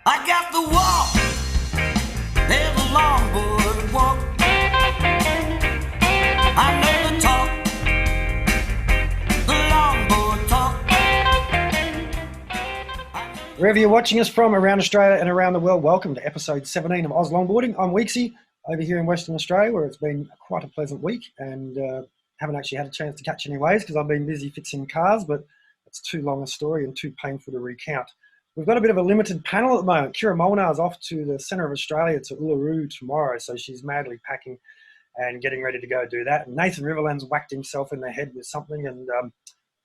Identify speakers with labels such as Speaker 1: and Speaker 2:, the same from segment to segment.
Speaker 1: I got the walk, there's a longboard walk. I know the talk, the longboard talk.
Speaker 2: Wherever you're watching us from around Australia and around the world, welcome to episode 17 of Oz Longboarding. I'm Weeksy over here in Western Australia, where it's been quite a pleasant week, and haven't actually had a chance to catch any waves because I've been busy fixing cars, but it's too long a story and too painful to recount. We've got a bit of a limited panel at the moment. Kira Molnar's off to the centre of Australia to Uluru tomorrow, so she's madly packing and getting ready to go do that. And Nathan Riverland's whacked himself in the head with something, and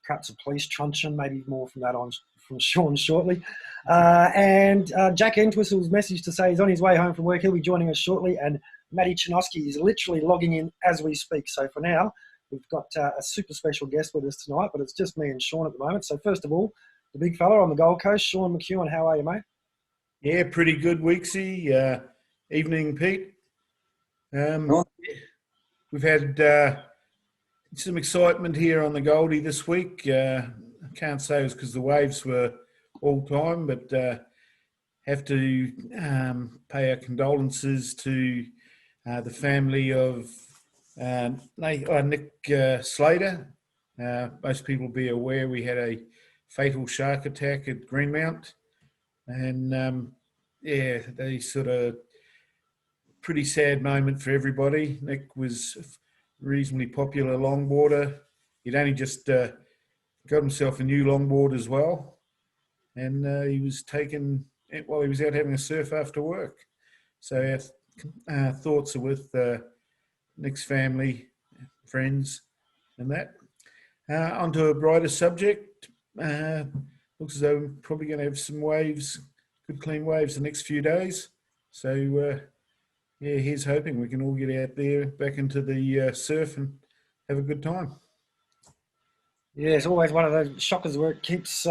Speaker 2: perhaps a police truncheon, maybe more from that on from Sean shortly. And Jack Entwistle's message to say he's on his way home from work. He'll be joining us shortly, and Matty Chinoski is literally logging in as we speak. So for now, we've got a super special guest with us tonight, but it's just me and Sean at the moment. So first of all, the big fella on the Gold Coast, Sean Mcewen, how are you, mate?
Speaker 3: Yeah, pretty good, Weeksy. Evening, Pete. We've had some excitement here on the Goldie this week. I can't say it was because the waves were all time, but have to pay our condolences to the family of Nick Slater. Most people will be aware we had a fatal shark attack at Greenmount, and they sort of pretty sad moment for everybody. Nick was a reasonably popular longboarder. He'd only just got himself a new longboard as well, and he was taken while he was out having a surf after work. So our thoughts are with Nick's family, friends, and that. Onto a brighter subject. Looks as though we're probably going to have some waves, good clean waves the next few days. So, here's hoping we can all get out there back into the surf and have a good time.
Speaker 2: Yeah, it's always one of those shockers where it keeps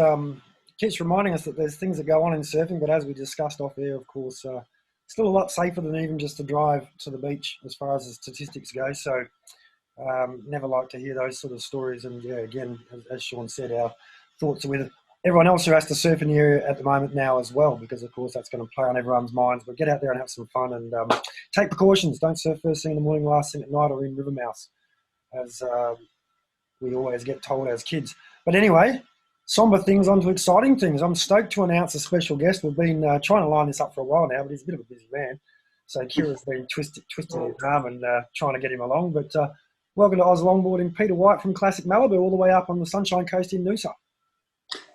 Speaker 2: reminding us that there's things that go on in surfing, but as we discussed off air, of course, still a lot safer than even just to drive to the beach as far as the statistics go. So never like to hear those sort of stories. And yeah, again, as Sean said, our thoughts are with everyone else who has to surf in the area at the moment now as well, because of course that's going to play on everyone's minds. But get out there and have some fun, and take precautions. Don't surf first thing in the morning, last thing at night, or in river mouths, as we always get told as kids. But anyway, somber things onto exciting things. I'm stoked to announce a special guest. We've been trying to line this up for a while now, but he's a bit of a busy man. So Kira's been twisting his arm and trying to get him along. But welcome to Oz Longboarding, Peter White from Classic Malibu, all the way up on the Sunshine Coast in Noosa.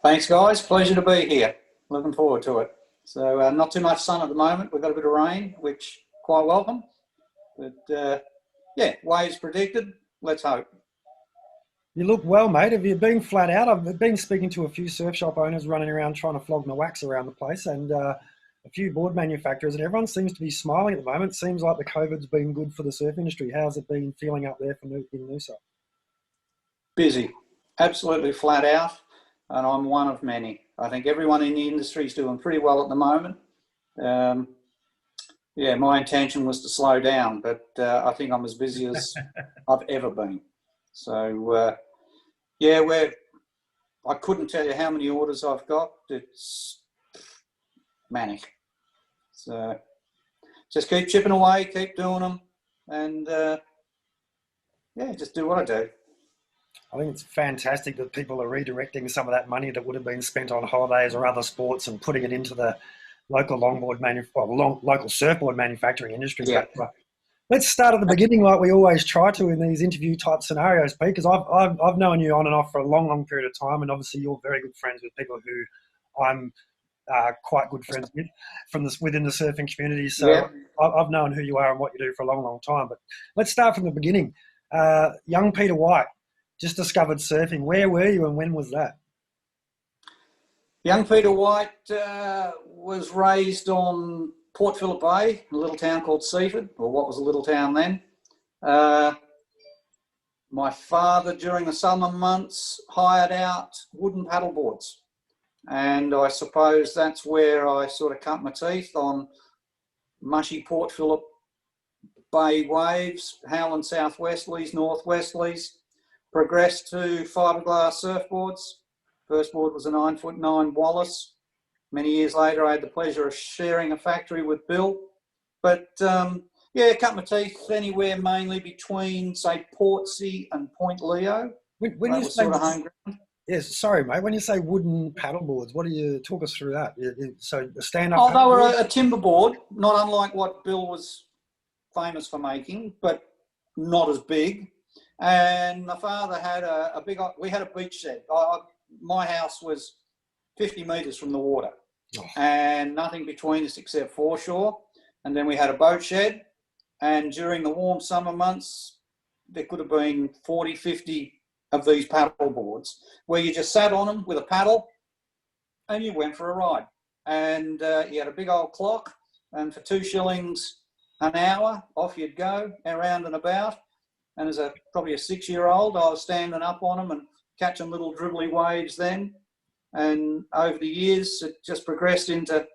Speaker 4: Thanks, guys. Pleasure to be here. Looking forward to it. So not too much sun at the moment. We've got a bit of rain, which quite welcome. But waves predicted. Let's hope.
Speaker 2: You look well, mate. Have you been flat out? I've been speaking to a few surf shop owners running around trying to flog my wax around the place, and a few board manufacturers, and everyone seems to be smiling at the moment. It seems like the COVID's been good for the surf industry. How's it been feeling up there in Noosa?
Speaker 4: Busy. Absolutely flat out. And I'm one of many. I think everyone in the industry is doing pretty well at the moment. My intention was to slow down, but I think I'm as busy as I've ever been. So, I couldn't tell you how many orders I've got. It's manic. So, just keep chipping away, keep doing them, and just do what I do.
Speaker 2: I think it's fantastic that people are redirecting some of that money that would have been spent on holidays or other sports and putting it into the local local surfboard manufacturing industry.
Speaker 4: Yeah.
Speaker 2: But, let's start at the beginning, like we always try to in these interview type scenarios, Pete, because I've known you on and off for a long, long period of time, and obviously you're very good friends with people who I'm quite good friends with within the surfing community. So yeah. I've known who you are and what you do for a long, long time. But let's start from the beginning. Young Peter White just discovered surfing. Where were you and when was that?
Speaker 4: Young Peter White was raised on Port Phillip Bay, a little town called Seaford, or what was a little town then. My father, during the summer months, hired out wooden paddle boards. And I suppose that's where I sort of cut my teeth on mushy Port Phillip Bay waves, howling southwesterlies, northwesterlies, progressed to fiberglass surfboards. First board was a 9'9" Wallace, many years later, I had the pleasure of sharing a factory with Bill. But yeah, cut my teeth anywhere mainly between, say, Portsea and Point Leo.
Speaker 2: When
Speaker 4: that
Speaker 2: you
Speaker 4: was
Speaker 2: say,
Speaker 4: sort of home ground.
Speaker 2: yes, sorry, mate. When you say wooden paddle boards, what do you talk us through that? So the stand-up.
Speaker 4: Oh, they were
Speaker 2: paddle
Speaker 4: a timber board, not unlike what Bill was famous for making, but not as big. And my father had we had a beach shed. My house was 50 metres from the water and nothing between us except foreshore. And then we had a boat shed. And during the warm summer months, there could have been 40, 50 of these paddle boards where you just sat on them with a paddle and you went for a ride. And you had a big old clock, and for 2 shillings an hour, off you'd go, around and about. And as probably a 6-year-old, I was standing up on them and catching little dribbly waves then. And over the years, it just progressed into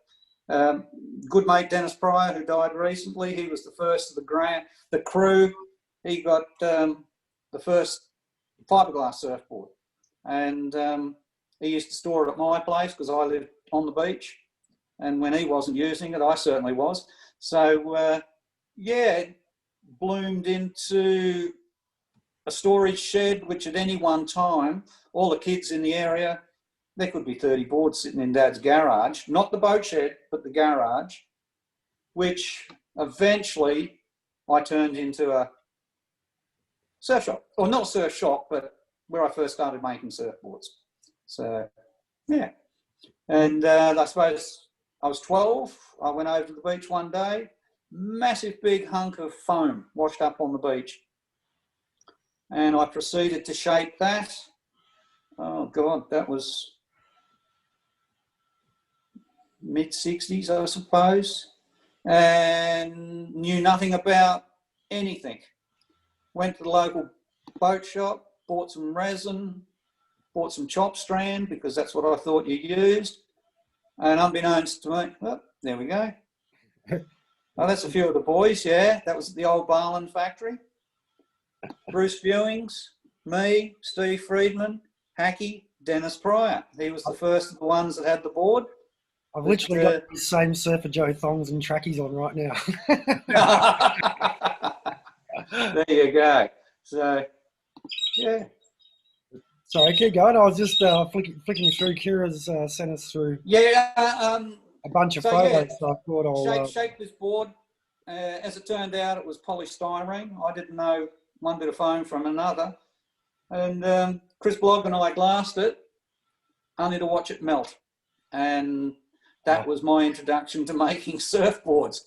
Speaker 4: good mate Dennis Pryor, who died recently. He was the first of the crew. He got the first fiberglass surfboard. And he used to store it at my place because I lived on the beach. And when he wasn't using it, I certainly was. So, yeah, it bloomed into a storage shed, which at any one time, all the kids in the area, there could be 30 boards sitting in Dad's garage, not the boat shed, but the garage, which eventually I turned into a surf shop. Or not surf shop, but where I first started making surfboards. So, yeah. And I suppose I was 12. I went over to the beach one day. Massive big hunk of foam washed up on the beach. And I proceeded to shape that. Oh, God, that was mid-60s, I suppose. And knew nothing about anything. Went to the local boat shop, bought some resin, bought some chop strand because that's what I thought you used. And unbeknownst to me, oh, there we go. Oh, that's a few of the boys, yeah. That was at the old Barland factory. Bruce Fewings, me, Steve Friedman, Hackey, Dennis Pryor. He was the first of the ones that had the board.
Speaker 2: I've literally got the same Surfer Joe thongs and trackies on right now.
Speaker 4: There you go. So, yeah.
Speaker 2: Sorry, keep going. I was just flicking through. Kira's sent us through a bunch of photos.
Speaker 4: Yeah,
Speaker 2: so I thought I'll
Speaker 4: shape this board. As it turned out, it was polystyrene. I didn't know one bit of foam from another. And Chris Blogg and I glassed it only to watch it melt. And that was my introduction to making surfboards.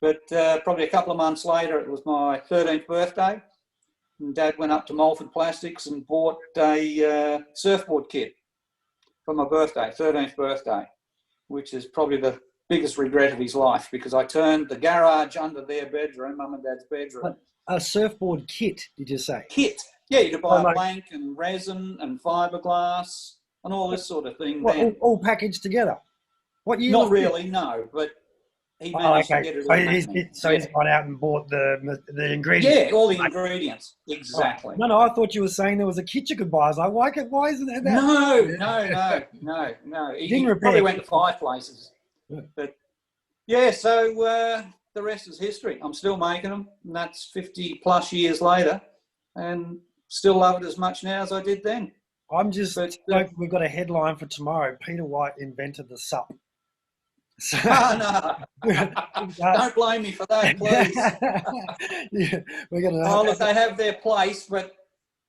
Speaker 4: But probably a couple of months later, it was my 13th birthday. And Dad went up to Mulford Plastics and bought a surfboard kit for my birthday, 13th birthday, which is probably the biggest regret of his life because I turned the garage under their bedroom, Mum and Dad's bedroom.
Speaker 2: A surfboard kit, did you say?
Speaker 4: Kit. Yeah, you could buy a blank and resin and fiberglass and all this sort of thing.
Speaker 2: What, all packaged together? What year?
Speaker 4: Not really, no, but he managed to get it all.
Speaker 2: He's gone out and bought the ingredients.
Speaker 4: Yeah, all the ingredients. Exactly.
Speaker 2: No, I thought you were saying there was a kit you could buy. I was like, why isn't there that?
Speaker 4: No. He probably went to 5 places.
Speaker 2: Yeah.
Speaker 4: But yeah, so the rest is history. I'm still making them, and that's 50 plus years later, and still love it as much now as I did then.
Speaker 2: I'm just hoping we've got a headline for tomorrow. Peter White invented the sup. So,
Speaker 4: no. Don't blame me for that, please.
Speaker 2: Yeah, we're gonna.
Speaker 4: Oh, look, they have their place, but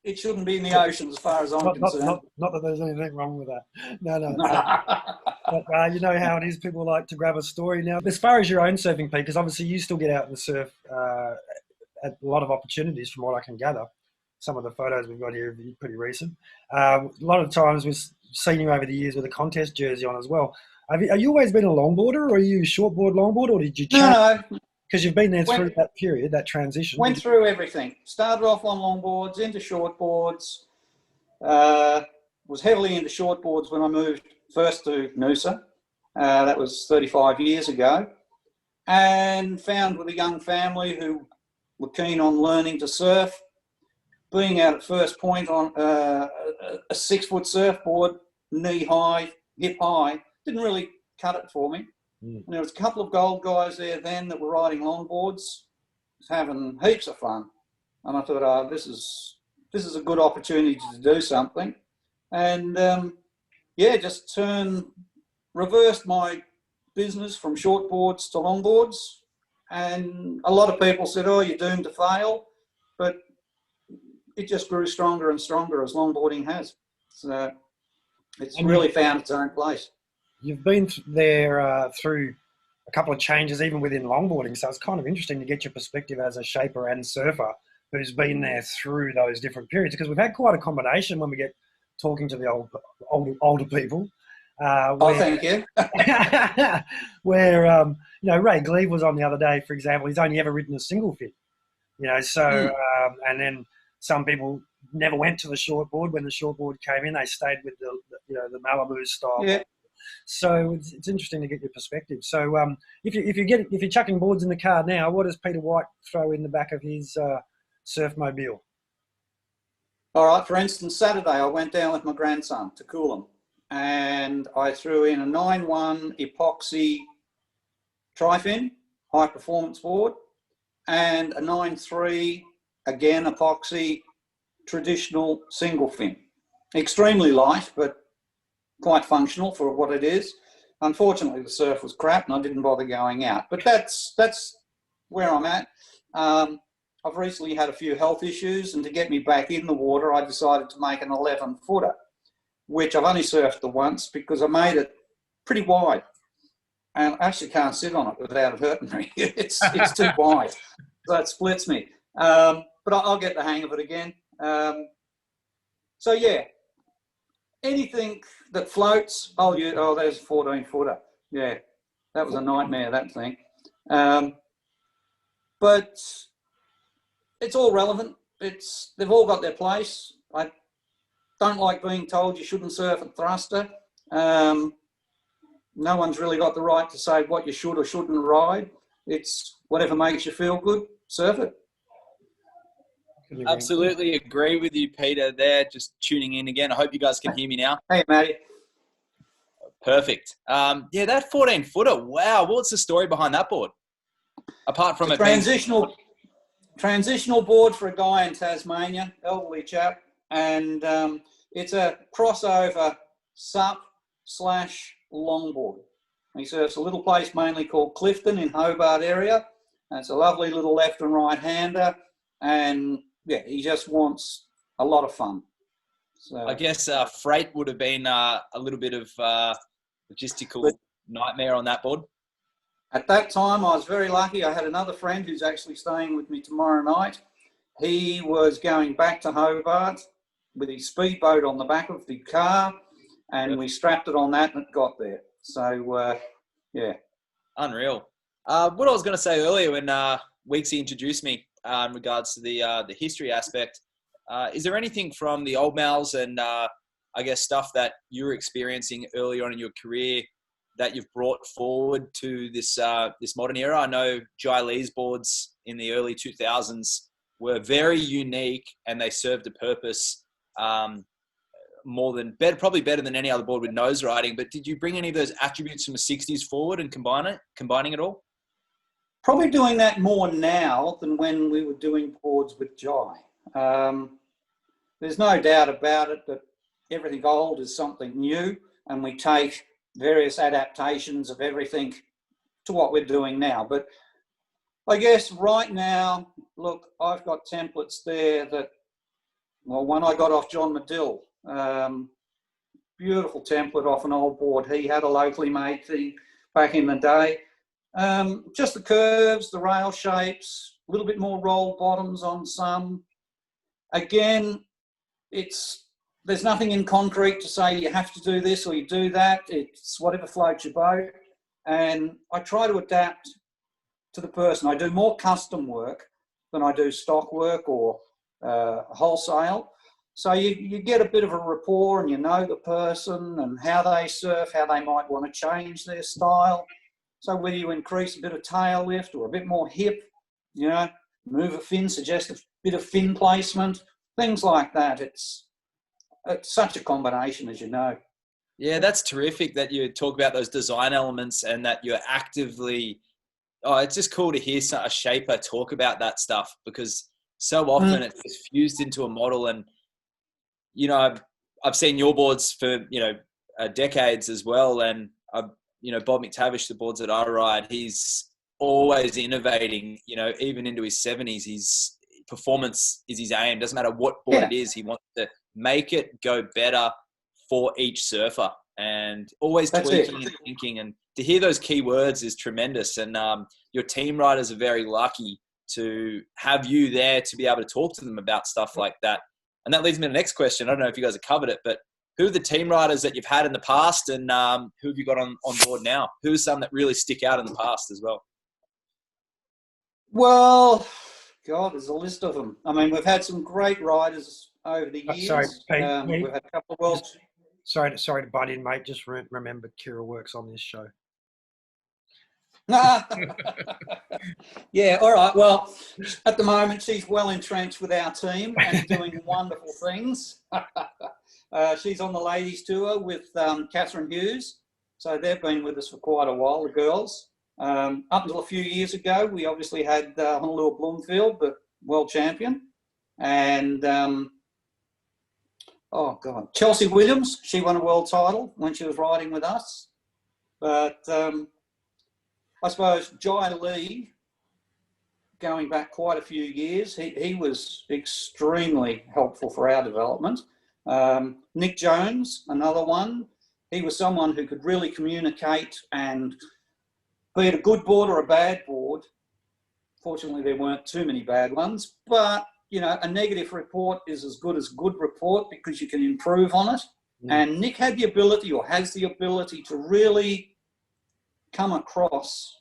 Speaker 4: it shouldn't be in the ocean as far as I'm concerned.
Speaker 2: Not that there's anything wrong with that. No. But you know how it is. People like to grab a story now. As far as your own surfing, Pete, because obviously you still get out and surf at a lot of opportunities, from what I can gather. Some of the photos we've got here are pretty recent. A lot of times we've seen you over the years with a contest jersey on as well. Have you always been a longboarder, or are you a shortboard longboard, or did you change?
Speaker 4: No.
Speaker 2: Because you've been there through that period, that transition.
Speaker 4: Went through everything. Started off on longboards, into shortboards. Was heavily into shortboards when I moved first to Noosa. That was 35 years ago. And found with a young family who were keen on learning to surf, being out at first point on a 6-foot surfboard, knee high, hip high, didn't really cut it for me.
Speaker 2: Mm.
Speaker 4: And there was a couple of gold guys there then that were riding longboards, having heaps of fun. And I thought, oh, this is a good opportunity to do something. And just reversed my business from shortboards to longboards. And a lot of people said, oh, you're doomed to fail. But it just grew stronger and stronger as longboarding has. So it's really found its own place.
Speaker 2: You've been there through a couple of changes even within longboarding, so it's kind of interesting to get your perspective as a shaper and surfer who's been there through those different periods, because we've had quite a combination when we get talking to the older people.
Speaker 4: Thank you.
Speaker 2: Where Ray Gleave was on the other day, for example. He's only ever ridden a single fin, and then some people never went to the shortboard. When the shortboard came in, they stayed with the Malibu style.
Speaker 4: Yeah.
Speaker 2: So it's interesting to get your perspective. So if you're chucking boards in the car now, what does Peter White throw in the back of his surfmobile?
Speaker 4: All right. For instance, Saturday I went down with my grandson to Coolum, and I threw in a 9-1 epoxy tri-fin high performance board and a 9-3 again epoxy traditional single fin. Extremely light, but quite functional for what it is. Unfortunately, the surf was crap and I didn't bother going out. But that's where I'm at. I've recently had a few health issues, and to get me back in the water, I decided to make an 11-footer, which I've only surfed the once because I made it pretty wide. And I actually can't sit on it without it hurting me. It's too wide, so it splits me. But I'll get the hang of it again. Anything that floats, there's a 14-footer. Yeah, that was a nightmare, that thing. But it's all relevant. They've all got their place. I don't like being told you shouldn't surf at thruster. No one's really got the right to say what you should or shouldn't ride. It's whatever makes you feel good, surf it.
Speaker 5: Absolutely agree with you, Peter, there. Just tuning in again. I hope you guys can hear me now.
Speaker 4: Hey, Matty.
Speaker 5: Perfect. That 14-footer, wow. What's the story behind that board? Apart from it
Speaker 4: transitional board for a guy in Tasmania, elderly chap, and it's a crossover sup/longboard. He surfs a little place mainly called Clifton in Hobart area, and it's a lovely little left and right hander, and yeah, he just wants a lot of fun. So
Speaker 5: I guess freight would have been a little bit of logistical nightmare on that board.
Speaker 4: At that time, I was very lucky. I had another friend who's actually staying with me tomorrow night. He was going back to Hobart with his speedboat on the back of the car, and we strapped it on that and it got there. So, yeah.
Speaker 5: Unreal. What I was going to say earlier when Weeksy introduced me in regards to the history aspect, is there anything from the old Mals and I guess stuff that you were experiencing earlier on in your career that you've brought forward to this modern era? I know Jai Lee's boards in the early 2000s were very unique and they served a purpose probably better than any other board with nose riding. But did you bring any of those attributes from the 60s forward and combining it all?
Speaker 4: Probably doing that more now than when we were doing boards with Jai. There's no doubt about it that everything old is something new, and we take various adaptations of everything to what we're doing now. But I guess right now, look, I've got templates there that, one I got off John Medill. Beautiful template off an old board. He had a locally made thing back in the day. Just the curves, the rail shapes, a little bit more rolled bottoms on some. Again, there's nothing in concrete to say you have to do this or you do that. It's whatever floats your boat. And I try to adapt to the person. I do more custom work than I do stock work or wholesale. So you get a bit of a rapport and you know the person and how they surf, how they might want to change their style. So whether you increase a bit of tail lift or a bit more hip, move a fin, suggest a bit of fin placement, things like that. It's such a combination, as you know.
Speaker 5: Yeah, that's terrific that you talk about those design elements and that you're actively. Oh, it's just cool to hear a shaper talk about that stuff, because so often it's just fused into a model. And I've seen your boards for decades as well, and Bob McTavish, the boards that I ride, he's always innovating. Even into his 70s, his performance is his aim. Doesn't matter what board it is, he wants to make it go better for each surfer, and always tweaking and thinking. And to hear those key words is tremendous. And your team riders are very lucky to have you there to be able to talk to them about stuff like that. And that leads me to the next question. I don't know if you guys have covered it, but who are the team riders that you've had in the past, and who have you got on board now? Who are some that really stick out in the past as well?
Speaker 4: Well, God, there's a list of them. I mean, we've had some great riders over the years.
Speaker 2: Sorry, Pete,
Speaker 4: we've had a couple of world.
Speaker 2: Sorry to butt in, mate. Just remember, Kira works on this show.
Speaker 4: Yeah, all right. Well, at the moment, she's well entrenched with our team and doing wonderful things. She's on the ladies' tour with Catherine Hughes. So they've been with us for quite a while, the girls. Up until a few years ago, we obviously had Honolulu Bloomfield, the world champion. And, Chelsea Williams, she won a world title when she was riding with us. But I suppose Jai Lee, going back quite a few years, he was extremely helpful for our development. Nick Jones, another one. He was someone who could really communicate, and be it a good board or a bad board. Fortunately, there weren't too many bad ones, but a negative report is as good as good report, because you can improve on it. And Nick had the ability, or has the ability, to really come across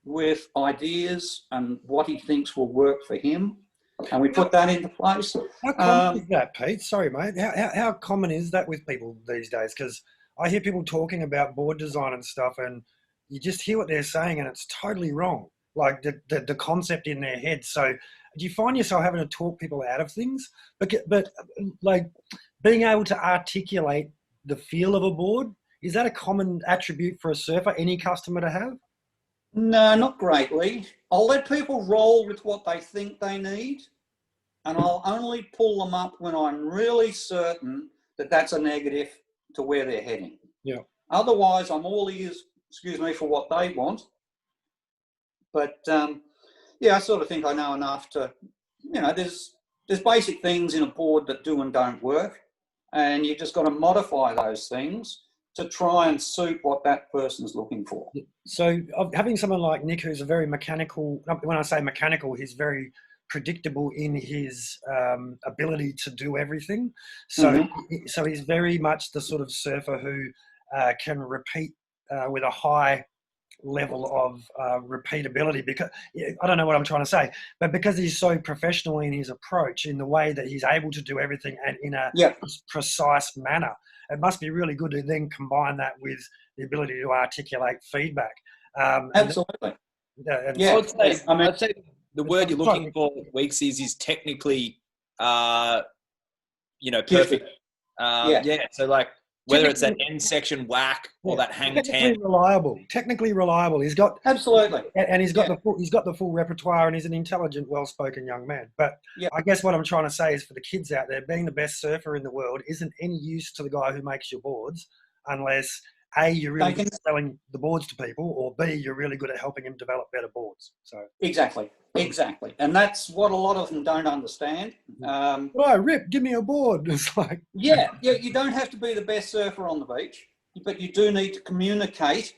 Speaker 4: with ideas and what he thinks will work for him, and we put that into place.
Speaker 2: How common is that, Pete? Sorry, mate. How common is that with people these days? Because I hear people talking about board design and stuff, and you just hear what they're saying, and it's totally wrong. Like the concept in their head. So do you find yourself having to talk people out of things? But like being able to articulate the feel of a board, is that a common attribute for a surfer, any customer to have?
Speaker 4: No, not greatly. I'll let people roll with what they think they need, and I'll only pull them up when I'm really certain that that's a negative to where they're heading.
Speaker 2: Yeah.
Speaker 4: Otherwise, I'm all ears, for what they want. But I sort of think I know enough to, there's basic things in a board that do and don't work, and you just got to modify those things to try and suit what that person's looking for.
Speaker 2: So having someone like Nick, who's a very mechanical, when I say mechanical, he's very predictable in his ability to do everything. So, so he's very much the sort of surfer who can repeat with a high level of repeatability, because I don't know what I'm trying to say, but because he's so professional in his approach, in the way that he's able to do everything and in a precise manner, it must be really good to then combine that with the ability to articulate feedback.
Speaker 4: Absolutely.
Speaker 5: I'd say the word you're looking for, Weeks, is technically, perfect. So like, whether it's that end section whack or that hang 10.
Speaker 2: Technically reliable. He's got
Speaker 4: absolutely,
Speaker 2: and he's got the full repertoire, and he's an intelligent, well-spoken young man. But I guess what I'm trying to say is, for the kids out there, being the best surfer in the world isn't any use to the guy who makes your boards, unless A, you're really good at selling the boards to people, or B, you're really good at helping him develop better boards. So
Speaker 4: exactly, and that's what a lot of them don't understand.
Speaker 2: Rip, give me a board. It's like
Speaker 4: you don't have to be the best surfer on the beach, but you do need to communicate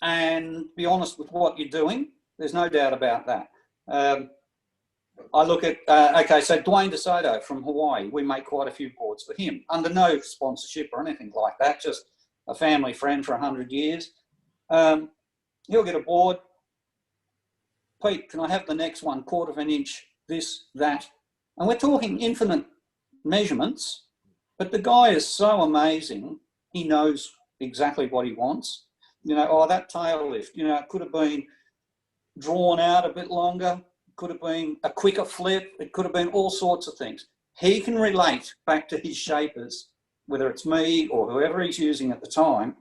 Speaker 4: and be honest with what you're doing. There's no doubt about that. I look at so Dwayne DeSoto from Hawaii. We make quite a few boards for him under no sponsorship or anything like that. Just a family friend for 100 years. He'll get a board. Pete, can I have the next one, 1/4 of an inch, this, that? And we're talking infinite measurements, but the guy is so amazing. He knows exactly what he wants. That tail lift, it could have been drawn out a bit longer, could have been a quicker flip, it could have been all sorts of things. He can relate back to his shapers whether it's me or whoever he's using at the time,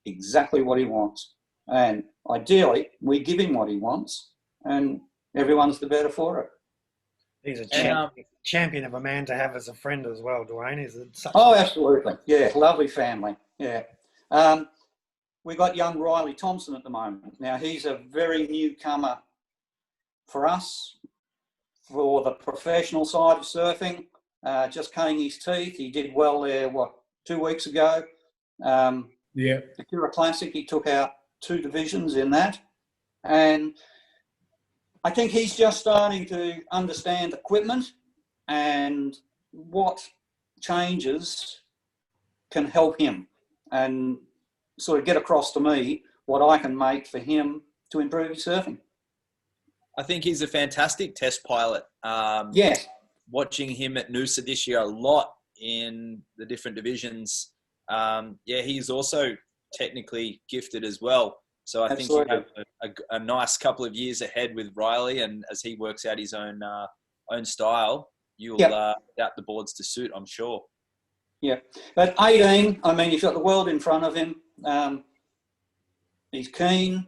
Speaker 4: exactly what he wants. And ideally, we give him what he wants, and everyone's the better for it.
Speaker 2: He's a
Speaker 5: And,
Speaker 2: champion of a man to have as a friend as well, Dwayne. He's such
Speaker 4: Oh, absolutely. Yeah, lovely family. Yeah. We got young Riley Thompson at the moment. Now, he's a very newcomer for us, for the professional side of surfing, just cutting his teeth. He did well there, 2 weeks ago.
Speaker 3: Yeah.
Speaker 4: The Kira Classic, he took out 2 divisions in that. And I think he's just starting to understand equipment and what changes can help him, and sort of get across to me what I can make for him to improve his surfing.
Speaker 5: I think he's a fantastic test pilot.
Speaker 4: Yes.
Speaker 5: Watching him at Noosa this year a lot in the different divisions. He's also technically gifted as well. So I think you have a nice couple of years ahead with Riley, and as he works out his own style, you'll adapt the boards to suit, I'm sure.
Speaker 4: Yeah. But 18, I mean, he's got the world in front of him. He's keen.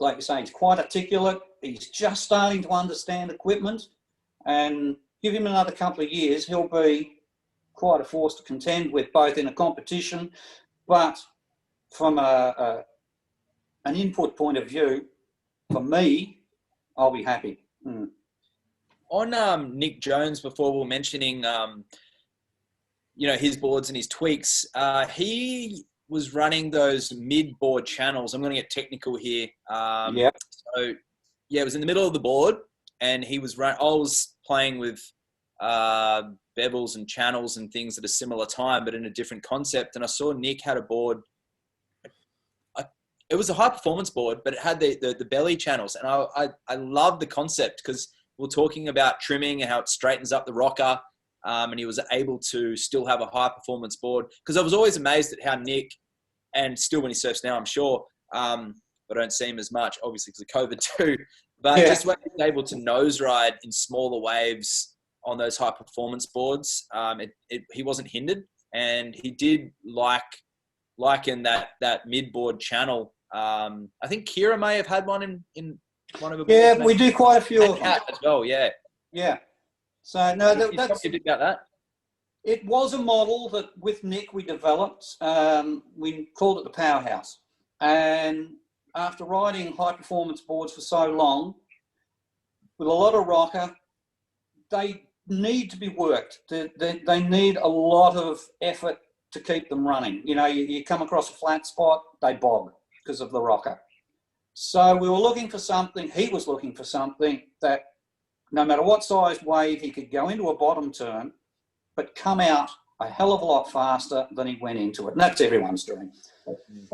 Speaker 4: Like you say, he's quite articulate. He's just starting to understand equipment, and give him another couple of years, he'll be quite a force to contend with, both in a competition, but from an input point of view, for me, I'll be happy.
Speaker 5: On Nick Jones, before we were mentioning, his boards and his tweaks, he was running those mid-board channels. I'm going to get technical here. It was in the middle of the board, and he was I was playing with bevels and channels and things at a similar time, but in a different concept. And I saw Nick had a board. It was a high performance board, but it had the belly channels, and I love the concept because we're talking about trimming and how it straightens up the rocker, and he was able to still have a high performance board. Because I was always amazed at how Nick, and still when he surfs now, I'm sure, but I don't see him as much, obviously because of COVID too. But just when he was able to nose ride in smaller waves on those high performance boards, he wasn't hindered, and he did like in that mid board channel. I think Kira may have had one in one of the boards.
Speaker 4: Yeah, we do quite a few of them
Speaker 5: as well. Yeah.
Speaker 4: Yeah. So no, that's
Speaker 5: a bit about that.
Speaker 4: It was a model that with Nick we developed. We called it the Powerhouse, and after riding high performance boards for so long, with a lot of rocker, they need to be worked. They need a lot of effort to keep them running. You come across a flat spot, they bog because of the rocker. So we were looking for something, he was looking for something that no matter what size wave, he could go into a bottom turn, but come out a hell of a lot faster than he went into it. And that's everyone's dream.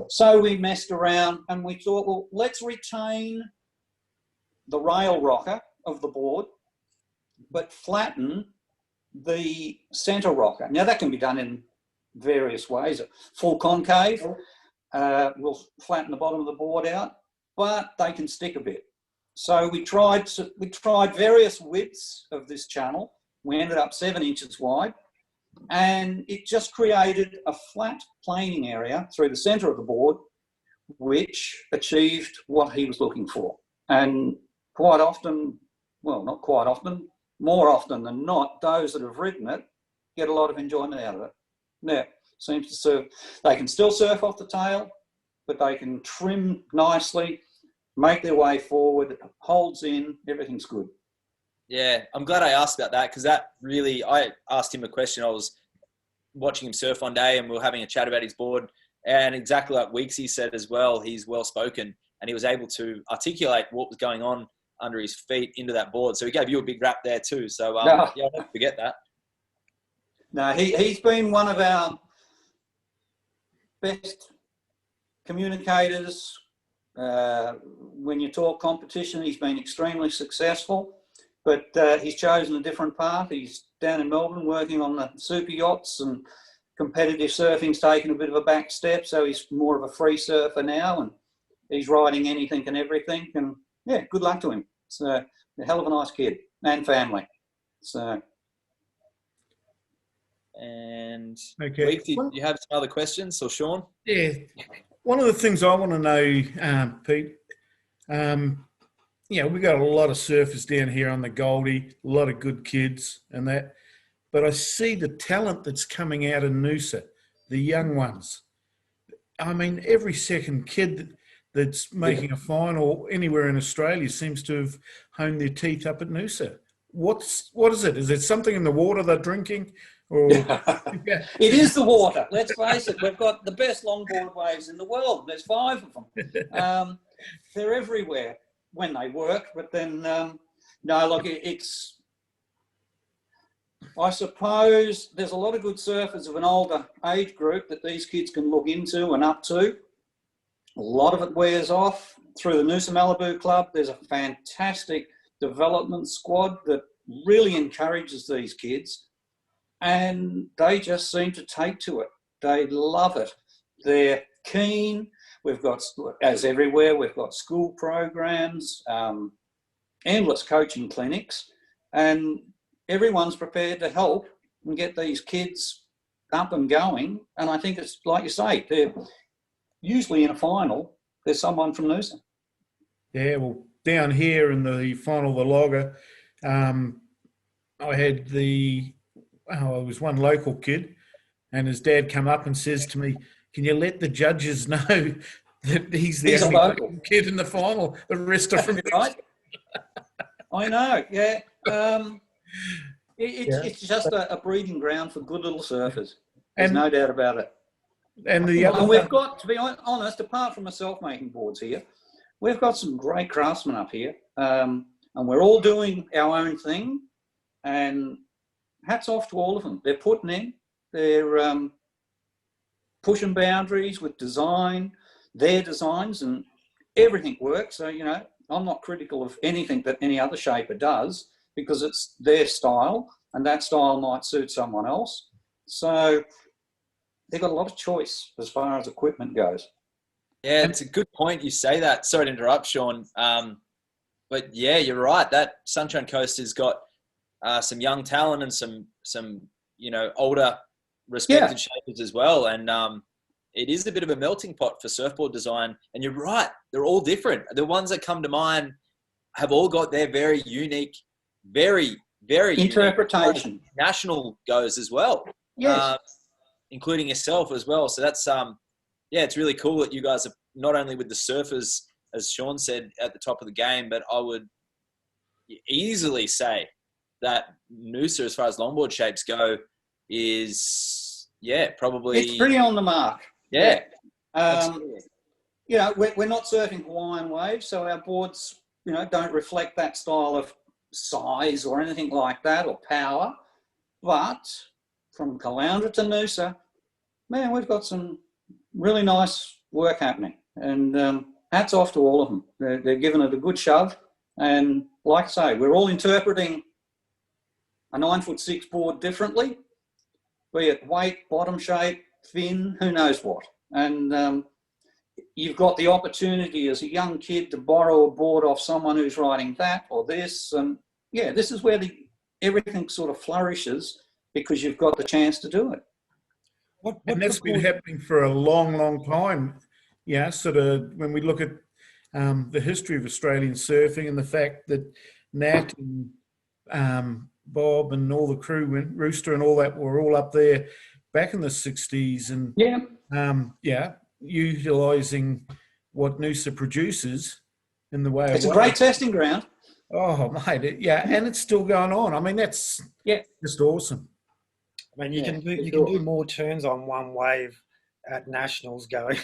Speaker 4: So we messed around and we thought, well, let's retain the rail rocker of the board, but flatten the center rocker. Now that can be done in various ways. Full concave, we'll flatten the bottom of the board out, but they can stick a bit. So we tried various widths of this channel. We ended up 7 inches wide, and it just created a flat planing area through the center of the board, which achieved what he was looking for. And quite often, well, not quite often, more often than not, those that have ridden it get a lot of enjoyment out of it. Now, seems to serve. They can still surf off the tail, but they can trim nicely, make their way forward, it holds in, everything's good.
Speaker 5: Yeah, I'm glad I asked about that because that really, I asked him a question. I was watching him surf one day and we were having a chat about his board, and exactly like Weeksy said as well, he's well spoken and he was able to articulate what was going on under his feet into that board. So he gave you a big rap there too. So I'll never forget that.
Speaker 4: No, he's been one of our best communicators. When you talk competition, he's been extremely successful, but he's chosen a different path. He's down in Melbourne working on the super yachts, and competitive surfing's taken a bit of a back step, so he's more of a free surfer now, and he's riding anything and everything, and yeah, good luck to him. It's a hell of a nice kid and family. So
Speaker 5: And
Speaker 3: Okay.
Speaker 5: Leith, do you have some other questions, or Sean?
Speaker 3: Yeah. One of the things I want to know, Pete, we've got a lot of surfers down here on the Goldie, a lot of good kids and that. But I see the talent that's coming out of Noosa, the young ones. I mean, every second kid that's making a final anywhere in Australia seems to have honed their teeth up at Noosa. What is it? Is it something in the water they're drinking? Or
Speaker 4: It is the water. Let's face it. We've got the best longboard waves in the world. There's 5 of them. They're everywhere when they work. But then, no, look, it's. I suppose there's a lot of good surfers of an older age group that these kids can look into and up to. A lot of it wears off through the Noosa Malibu Club. There's a fantastic development squad that really encourages these kids, and they just seem to take to it. They love it. They're keen. We've got, as everywhere, we've got school programs, endless coaching clinics, and everyone's prepared to help and get these kids up and going. And I think it's like you say, they're usually in a final, there's someone from Noosa.
Speaker 3: Yeah, well, down here in the final of the logger, I had it was one local kid, and his dad come up and says to me, "Can you let the judges know that he's the only local kid in the final? The rest are from
Speaker 4: right." I know, yeah. It's just a breeding ground for good little surfers. There's no doubt about it.
Speaker 3: And
Speaker 4: we've got, to be honest, apart from myself making boards here, we've got some great craftsmen up here, and we're all doing our own thing. And hats off to all of them. They're putting in, they're pushing boundaries with design, their designs, and everything works. So, I'm not critical of anything that any other shaper does, because it's their style, and that style might suit someone else. So they've got a lot of choice as far as equipment goes.
Speaker 5: Yeah, it's a good point you say that. Sorry to interrupt, Sean. But yeah, you're right. That Sunshine Coast has got some young talent and some older respected shapers as well. And it is a bit of a melting pot for surfboard design. And you're right. They're all different. The ones that come to mind have all got their very unique, very, very
Speaker 4: interpretation.
Speaker 5: Unique national goes as well.
Speaker 4: Yes.
Speaker 5: Including yourself as well. So that's, it's really cool that you guys are not only with the surfers, as Sean said, at the top of the game, but I would easily say that Noosa, as far as longboard shapes go, is, probably...
Speaker 4: It's pretty on the mark.
Speaker 5: Yeah.
Speaker 4: We're not surfing Hawaiian waves, so our boards, don't reflect that style of size or anything like that, or power. But from Caloundra to Noosa, man, we've got some really nice work happening. And hats off to all of them. They're giving it a good shove. And like I say, we're all interpreting a 9'6" board differently, be it weight, bottom shape, fin, who knows what. And you've got the opportunity as a young kid to borrow a board off someone who's riding that or this. And this is where everything sort of flourishes, because you've got the chance to do it.
Speaker 3: And that's been happening for a long, long time. Yeah, sort of when we look at the history of Australian surfing and the fact that Nat and Bob and all the crew, and Rooster and all that, were all up there back in the 60s. And utilising what Noosa produces in the way
Speaker 4: it's a great testing ground.
Speaker 3: Oh, mate, and it's still going on. I mean, that's just awesome.
Speaker 2: I mean, you can do more turns on one wave at nationals going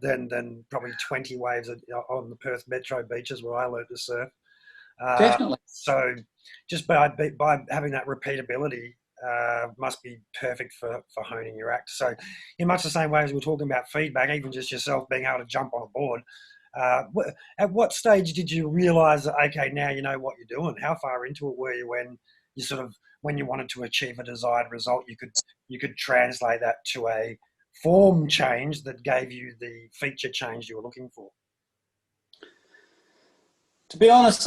Speaker 2: than probably 20 waves on the Perth Metro beaches where I learned to surf.
Speaker 4: Definitely.
Speaker 2: So just by having that repeatability must be perfect for honing your act. So in much the same way as we're talking about feedback, even just yourself being able to jump on a board, at what stage did you realise that, okay, now you know what you're doing? How far into it were you when you wanted to achieve a desired result, you could translate that to a form change that gave you the feature change you were looking for?
Speaker 4: To be honest,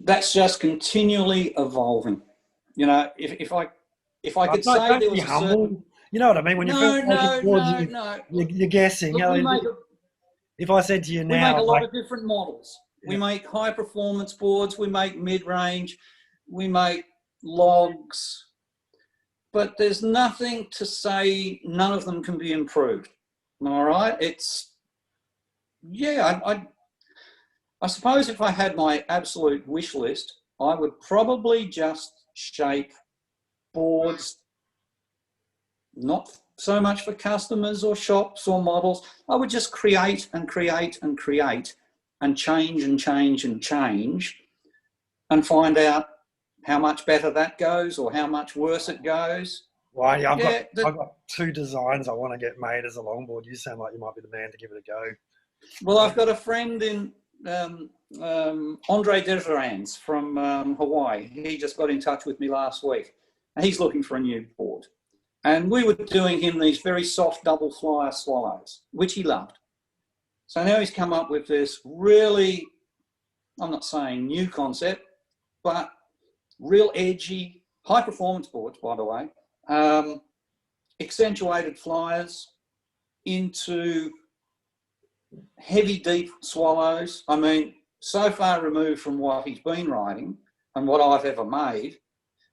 Speaker 4: that's just continually evolving. If if I could
Speaker 2: Don't-
Speaker 4: say
Speaker 2: don't
Speaker 4: there
Speaker 2: be
Speaker 4: was a
Speaker 2: humble.
Speaker 4: certain...
Speaker 2: You know what I mean? When you
Speaker 4: No,
Speaker 2: first making boards,
Speaker 4: no.
Speaker 2: you're guessing.
Speaker 4: Look,
Speaker 2: You know, if I said to you
Speaker 4: we make
Speaker 2: now,
Speaker 4: a lot
Speaker 2: like,
Speaker 4: of different models. We
Speaker 2: Yeah.
Speaker 4: make high performance boards, we make mid-range, we make logs, but there's nothing to say none of them can be improved. All right? It's, yeah, I suppose if I had my absolute wish list, I would probably just shape boards, not so much for customers or shops or models. I would just create and create and create and change and change and change and find out how much better that goes or how much worse it goes.
Speaker 2: well, I've
Speaker 4: Yeah,
Speaker 2: got 2 designs I want to get made as a longboard. You sound like you might be the man to give it a go.
Speaker 4: well, I've got a friend in Andre Desirans from Hawaii. He just got in touch with me last week. And he's looking for a new board. And we were doing him these very soft double flyer swallows, which he loved. So now he's come up with this really, I'm not saying new concept, but real edgy, high performance boards, by the way, accentuated flyers into heavy, deep swallows. I mean, so far removed from what he's been writing and what I've ever made,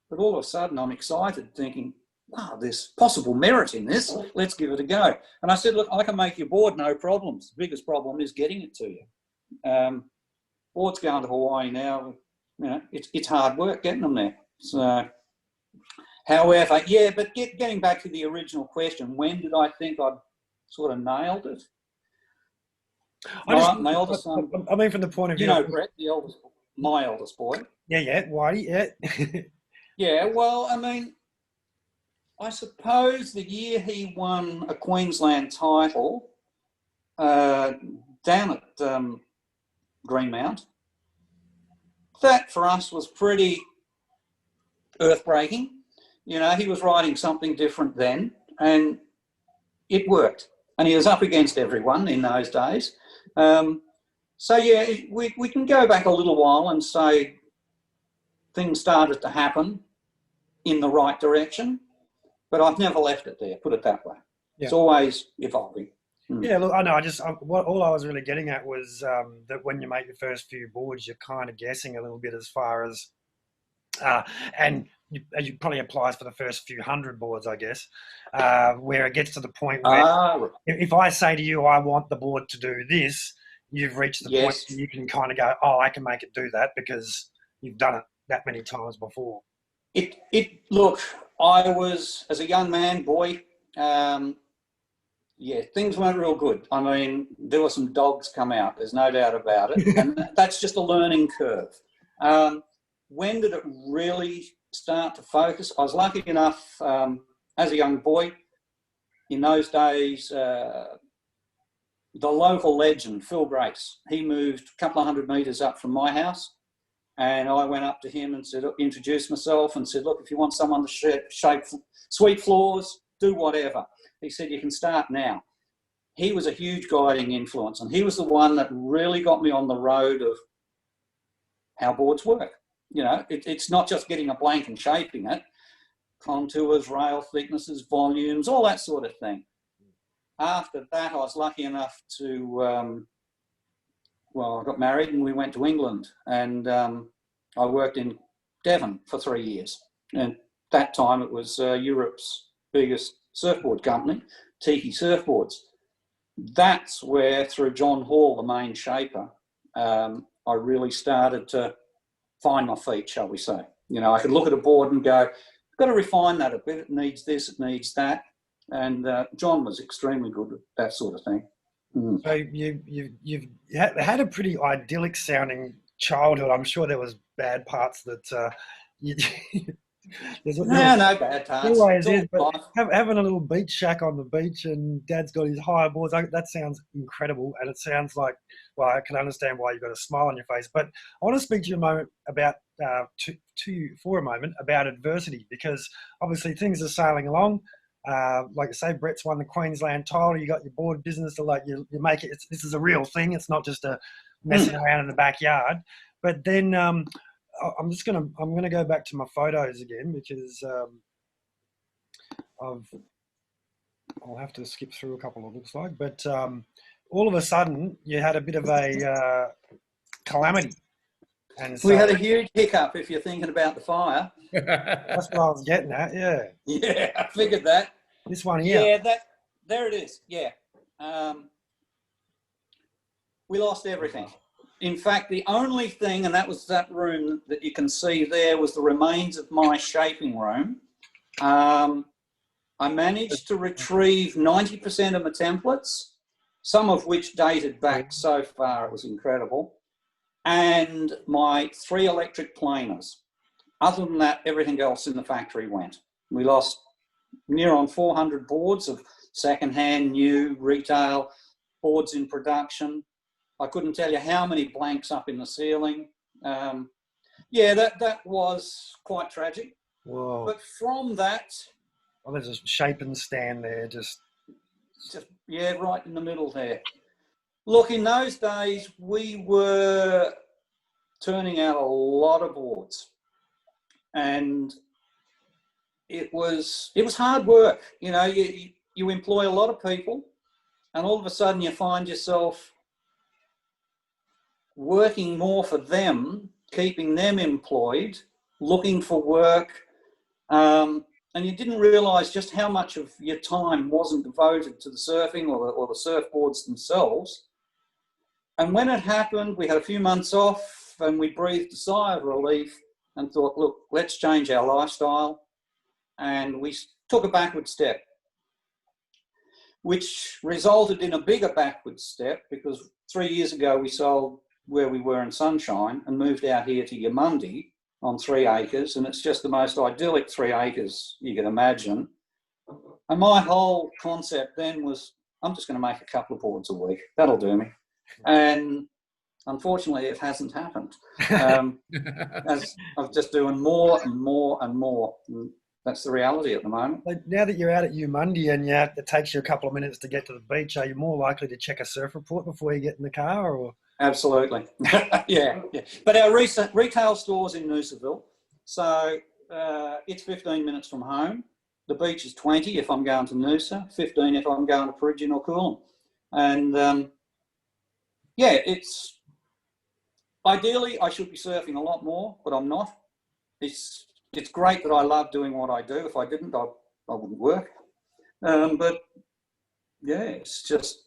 Speaker 4: but all of a sudden I'm excited thinking, wow, there's possible merit in this. Let's give it a go. And I said, look, I can make your board, no problems. The biggest problem is getting it to you. Boards going to Hawaii now, you know, it's hard work getting them there. So, however, yeah, but getting back to the original question, when did I think I'd sort of nailed it? My eldest son,
Speaker 2: I mean, from the point of view,
Speaker 4: you know, Brett, my eldest boy.
Speaker 2: Yeah, Whitey, yeah.
Speaker 4: Yeah, well, I mean, I suppose the year he won a Queensland title down at Greenmount, that for us was pretty earth-breaking. You know, he was riding something different then, and it worked. And he was up against everyone in those days. So, yeah, we can go back a little while and say things started to happen in the right direction, but I've never left it there, put it that way.
Speaker 2: Yeah.
Speaker 4: It's always evolving.
Speaker 2: Yeah, look, I know. All I was really getting at was that when you make your first few boards, you're kind of guessing a little bit as far as, and it probably applies for the first few hundred boards, I guess, where it gets to the point where if I say to you, I want the board to do this, you've reached the point where you can kind of go, oh, I can make it do that because you've done it that many times before.
Speaker 4: Look, I was, as a young man, boy, yeah, things weren't real good. I mean, there were some dogs come out, there's no doubt about it. And that's just a learning curve. When did it really start to focus? I was lucky enough, as a young boy, in those days, the local legend, Phil Grace, he moved a couple of 100 metres up from my house. And I went up to him and said, introduced myself and said, look, if you want someone to shape sweep floors, do whatever. He said, you can start now. He was a huge guiding influence, and he was the one that really got me on the road of how boards work. You know, it's not just getting a blank and shaping it. Contours, rail thicknesses, volumes, all that sort of thing. After that, I was lucky enough to, I got married and we went to England, and I worked in Devon for 3 years. And that time it was Europe's biggest surfboard company, Tiki Surfboards. That's where, through John Hall, the main shaper, I really started to find my feet, shall we say. You know, I could look at a board and go, I've got to refine that a bit. It needs this, it needs that. And John was extremely good at that sort of thing.
Speaker 2: So you've had a pretty idyllic sounding childhood. I'm sure there was bad parts that no
Speaker 4: bad parts.
Speaker 2: Always is, but having a little beach shack on the beach and Dad's got his high boards, that sounds incredible. And it sounds like, well, I can understand why you've got a smile on your face. But I want to speak to you a moment about for a moment about adversity, because obviously things are sailing along. Like I say, Brett's won the Queensland title. You got your board business to you make it. This is a real thing. It's not just a messing around in the backyard. But then I'm gonna go back to my photos again, because I'll have to skip through a couple, it looks like, but all of a sudden you had a bit of a calamity. And so
Speaker 4: We had a huge hiccup if you're thinking about the fire.
Speaker 2: that's what I was getting at, yeah.
Speaker 4: Yeah, I figured that.
Speaker 2: This one here.
Speaker 4: Yeah, there it is. Yeah. We lost everything. In fact, the only thing, and that was that room that you can see there, was the remains of my shaping room. I managed to retrieve 90% of my templates, some of which dated back so far, it was incredible, and my 3 electric planers. Other than that, everything else in the factory went. We lost near on 400 boards of second-hand, new, retail, boards in production. I couldn't tell you how many blanks up in the ceiling. Yeah, that was quite tragic.
Speaker 2: Whoa.
Speaker 4: But from that...
Speaker 2: Oh, there's a shaping stand there, just
Speaker 4: yeah, right in the middle there. Look, in those days, we were turning out a lot of boards. And it was hard work. You know, you employ a lot of people, and all of a sudden you find yourself working more for them, keeping them employed, looking for work, and you didn't realise just how much of your time wasn't devoted to the surfing or the surfboards themselves. And when it happened, we had a few months off and we breathed a sigh of relief and thought, look, let's change our lifestyle. And we took a backward step, which resulted in a bigger backward step because 3 years ago we sold where we were in Sunshine and moved out here to Yamundi on 3 acres, and it's just the most idyllic 3 acres you can imagine. And my whole concept then was, I'm just going to make a couple of boards a week. That'll do me. And unfortunately, it hasn't happened. As I'm just doing more and more and more. And that's the reality at the moment.
Speaker 2: But now that you're out at Yamundi and it takes you a couple of minutes to get to the beach, are you more likely to check a surf report before you get in the car? Or
Speaker 4: Absolutely. yeah. But our retail store's in Noosaville, so it's 15 minutes from home. The beach is 20 if I'm going to Noosa, 15 if I'm going to Peregian or Coolum. And yeah, it's ideally I should be surfing a lot more, but I'm not. It's great that I love doing what I do. If I didn't, I wouldn't work. But yeah, it's just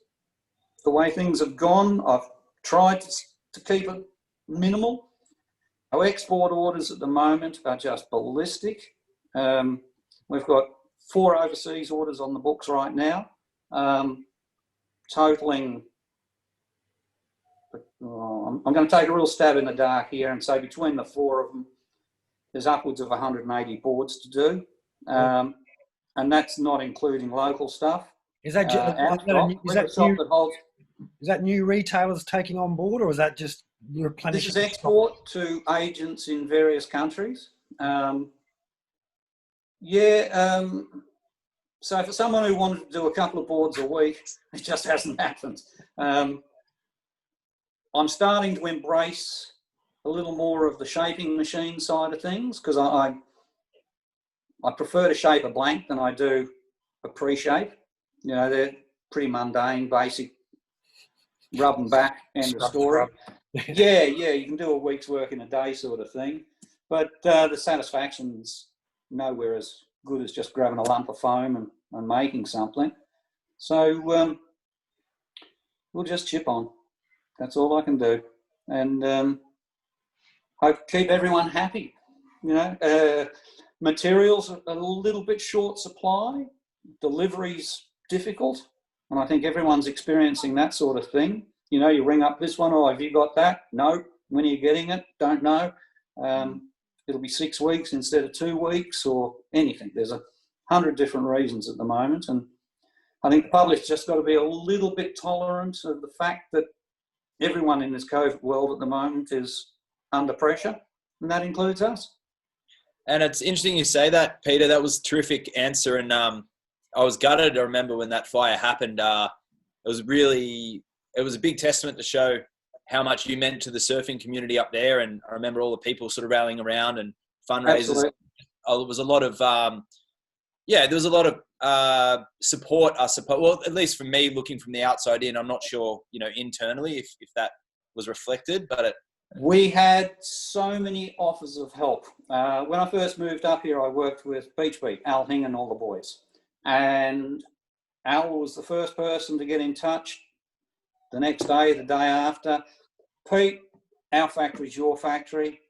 Speaker 4: the way things have gone. I've tried to keep it minimal. Our export orders at the moment are just ballistic. We've got 4 overseas orders on the books right now, totaling, I'm going to take a real stab in the dark here and say between the 4 of them, there's upwards of 180 boards to do. And that's not including local stuff.
Speaker 2: Is that new retailers taking on board, or is that just replenishing?
Speaker 4: This is export to agents in various countries. So for someone who wanted to do a couple of boards a week, it just hasn't happened. I'm starting to embrace a little more of the shaping machine side of things because I prefer to shape a blank than I do a pre-shape. You know, they're pretty mundane, basic, rub and back, end of story. Yeah, you can do a week's work in a day sort of thing. But the satisfaction's nowhere as good as just grabbing a lump of foam and making something. So we'll just chip on. That's all I can do. And hope to keep everyone happy. You know, materials are a little bit short supply. Delivery's difficult. And I think everyone's experiencing that sort of thing. You know, you ring up this one, have you got that? No. When are you getting it? Don't know. It'll be 6 weeks instead of 2 weeks or anything. There's 100 different reasons at the moment. And I think the public's just got to be a little bit tolerant of the fact that everyone in this COVID world at the moment is under pressure, and that includes us.
Speaker 5: And it's interesting you say that, Peter. That was a terrific answer. And I was gutted. I remember when that fire happened. It was a big testament to show how much you meant to the surfing community up there. And I remember all the people sort of rallying around and fundraisers. Absolutely. It was a lot of, yeah, there was a lot of support, I suppose. Well, at least for me, looking from the outside in, I'm not sure, internally if that was reflected, but
Speaker 4: we had so many offers of help. When I first moved up here, I worked with Beach Beat, Al Hing and all the boys. And Al was the first person to get in touch. The next day, the day after, Pete, our factory's your factory.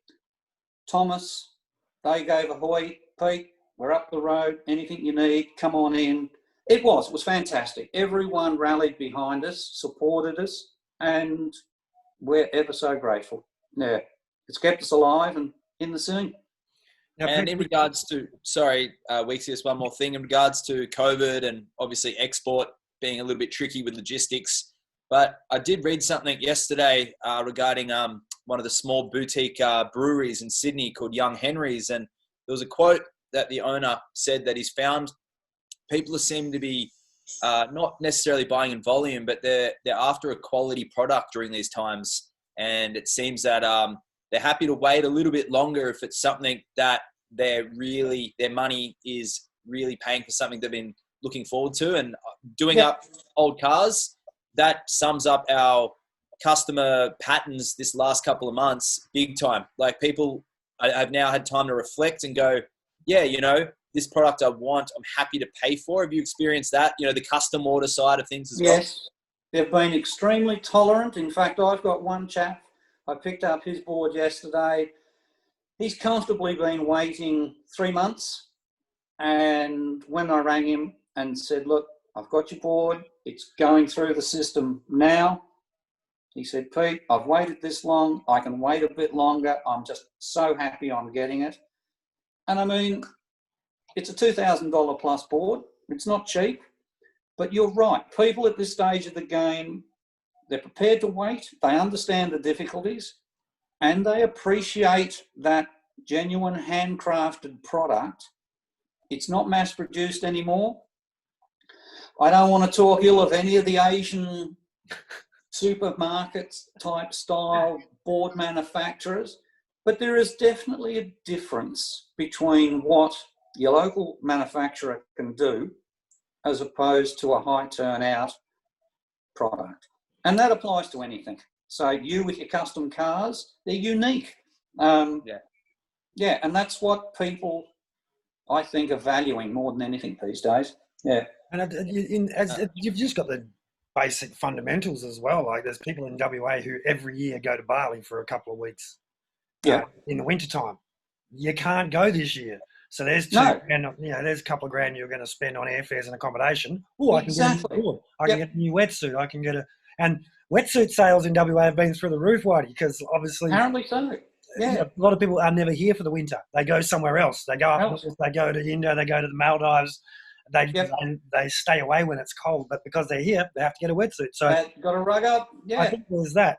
Speaker 4: Thomas, they gave a hoy. Pete, we're up the road. Anything you need, come on in. It was fantastic. Everyone rallied behind us, supported us, and we're ever so grateful. Yeah, it's kept us alive and in the scene.
Speaker 5: And in regards to, Weeksy, just one more thing in regards to COVID and obviously export being a little bit tricky with logistics. But I did read something yesterday regarding one of the small boutique breweries in Sydney called Young Henry's. And there was a quote that the owner said that he's found people seem to be not necessarily buying in volume, but they're after a quality product during these times. And it seems that they're happy to wait a little bit longer if it's something that their money is really paying for, something they've been looking forward to. And doing up old cars, that sums up our customer patterns this last couple of months big time. Like people, I've now had time to reflect and go, yeah, this product I want, I'm happy to pay for. Have you experienced that? The custom order side of things as well?
Speaker 4: Yes, they've been extremely tolerant. In fact, I've got one chap, I picked up his board yesterday. He's comfortably been waiting 3 months. And when I rang him and said, look, I've got your board, it's going through the system now. He said, Pete, I've waited this long, I can wait a bit longer. I'm just so happy I'm getting it. And I mean, it's a $2,000 plus board. It's not cheap, but you're right. People at this stage of the game, they're prepared to wait. They understand the difficulties and they appreciate that genuine handcrafted product. It's not mass produced anymore. I don't want to talk ill of any of the Asian supermarkets type style board manufacturers, but there is definitely a difference between what your local manufacturer can do as opposed to a high turnout product. And that applies to anything. So you with your custom cars, they're unique. Yeah, and that's what people, I think, are valuing more than anything these days. Yeah.
Speaker 2: And you've just got the basic fundamentals as well. Like there's people in WA who every year go to Bali for a couple of weeks. In the wintertime. You can't go this year. So there's there's a couple of grand you're going to spend on airfares and accommodation. Oh, I can get a new board. I can get a new wetsuit. I can get and wetsuit sales in WA have been through the roof, Whitey, because obviously
Speaker 4: apparently so. Yeah.
Speaker 2: A lot of people are never here for the winter. They go somewhere else. They go up, they go to India, they go to the Maldives. They stay away when it's cold, but because they're here, they have to get a wetsuit. So
Speaker 4: they've got to rug up. Yeah.
Speaker 2: I think there's that.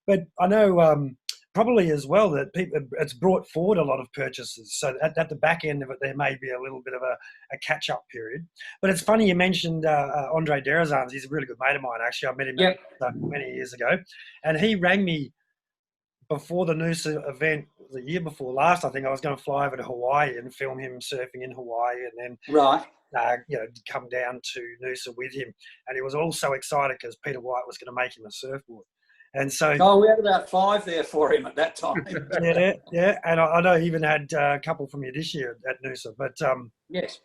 Speaker 2: But I know probably as well that it's brought forward a lot of purchases. So at the back end of it, there may be a little bit of a catch-up period. But it's funny you mentioned Andre Derazans. He's a really good mate of mine, actually. I met him many years ago. And he rang me before the Noosa event the year before last. I think I was going to fly over to Hawaii and film him surfing in Hawaii and then come down to Noosa with him. And he was all so excited because Peter White was going to make him a surfboard. And so,
Speaker 4: we had about 5 there for him at that time.
Speaker 2: yeah. And I know he even had a couple from you this year at Noosa. But
Speaker 4: yes,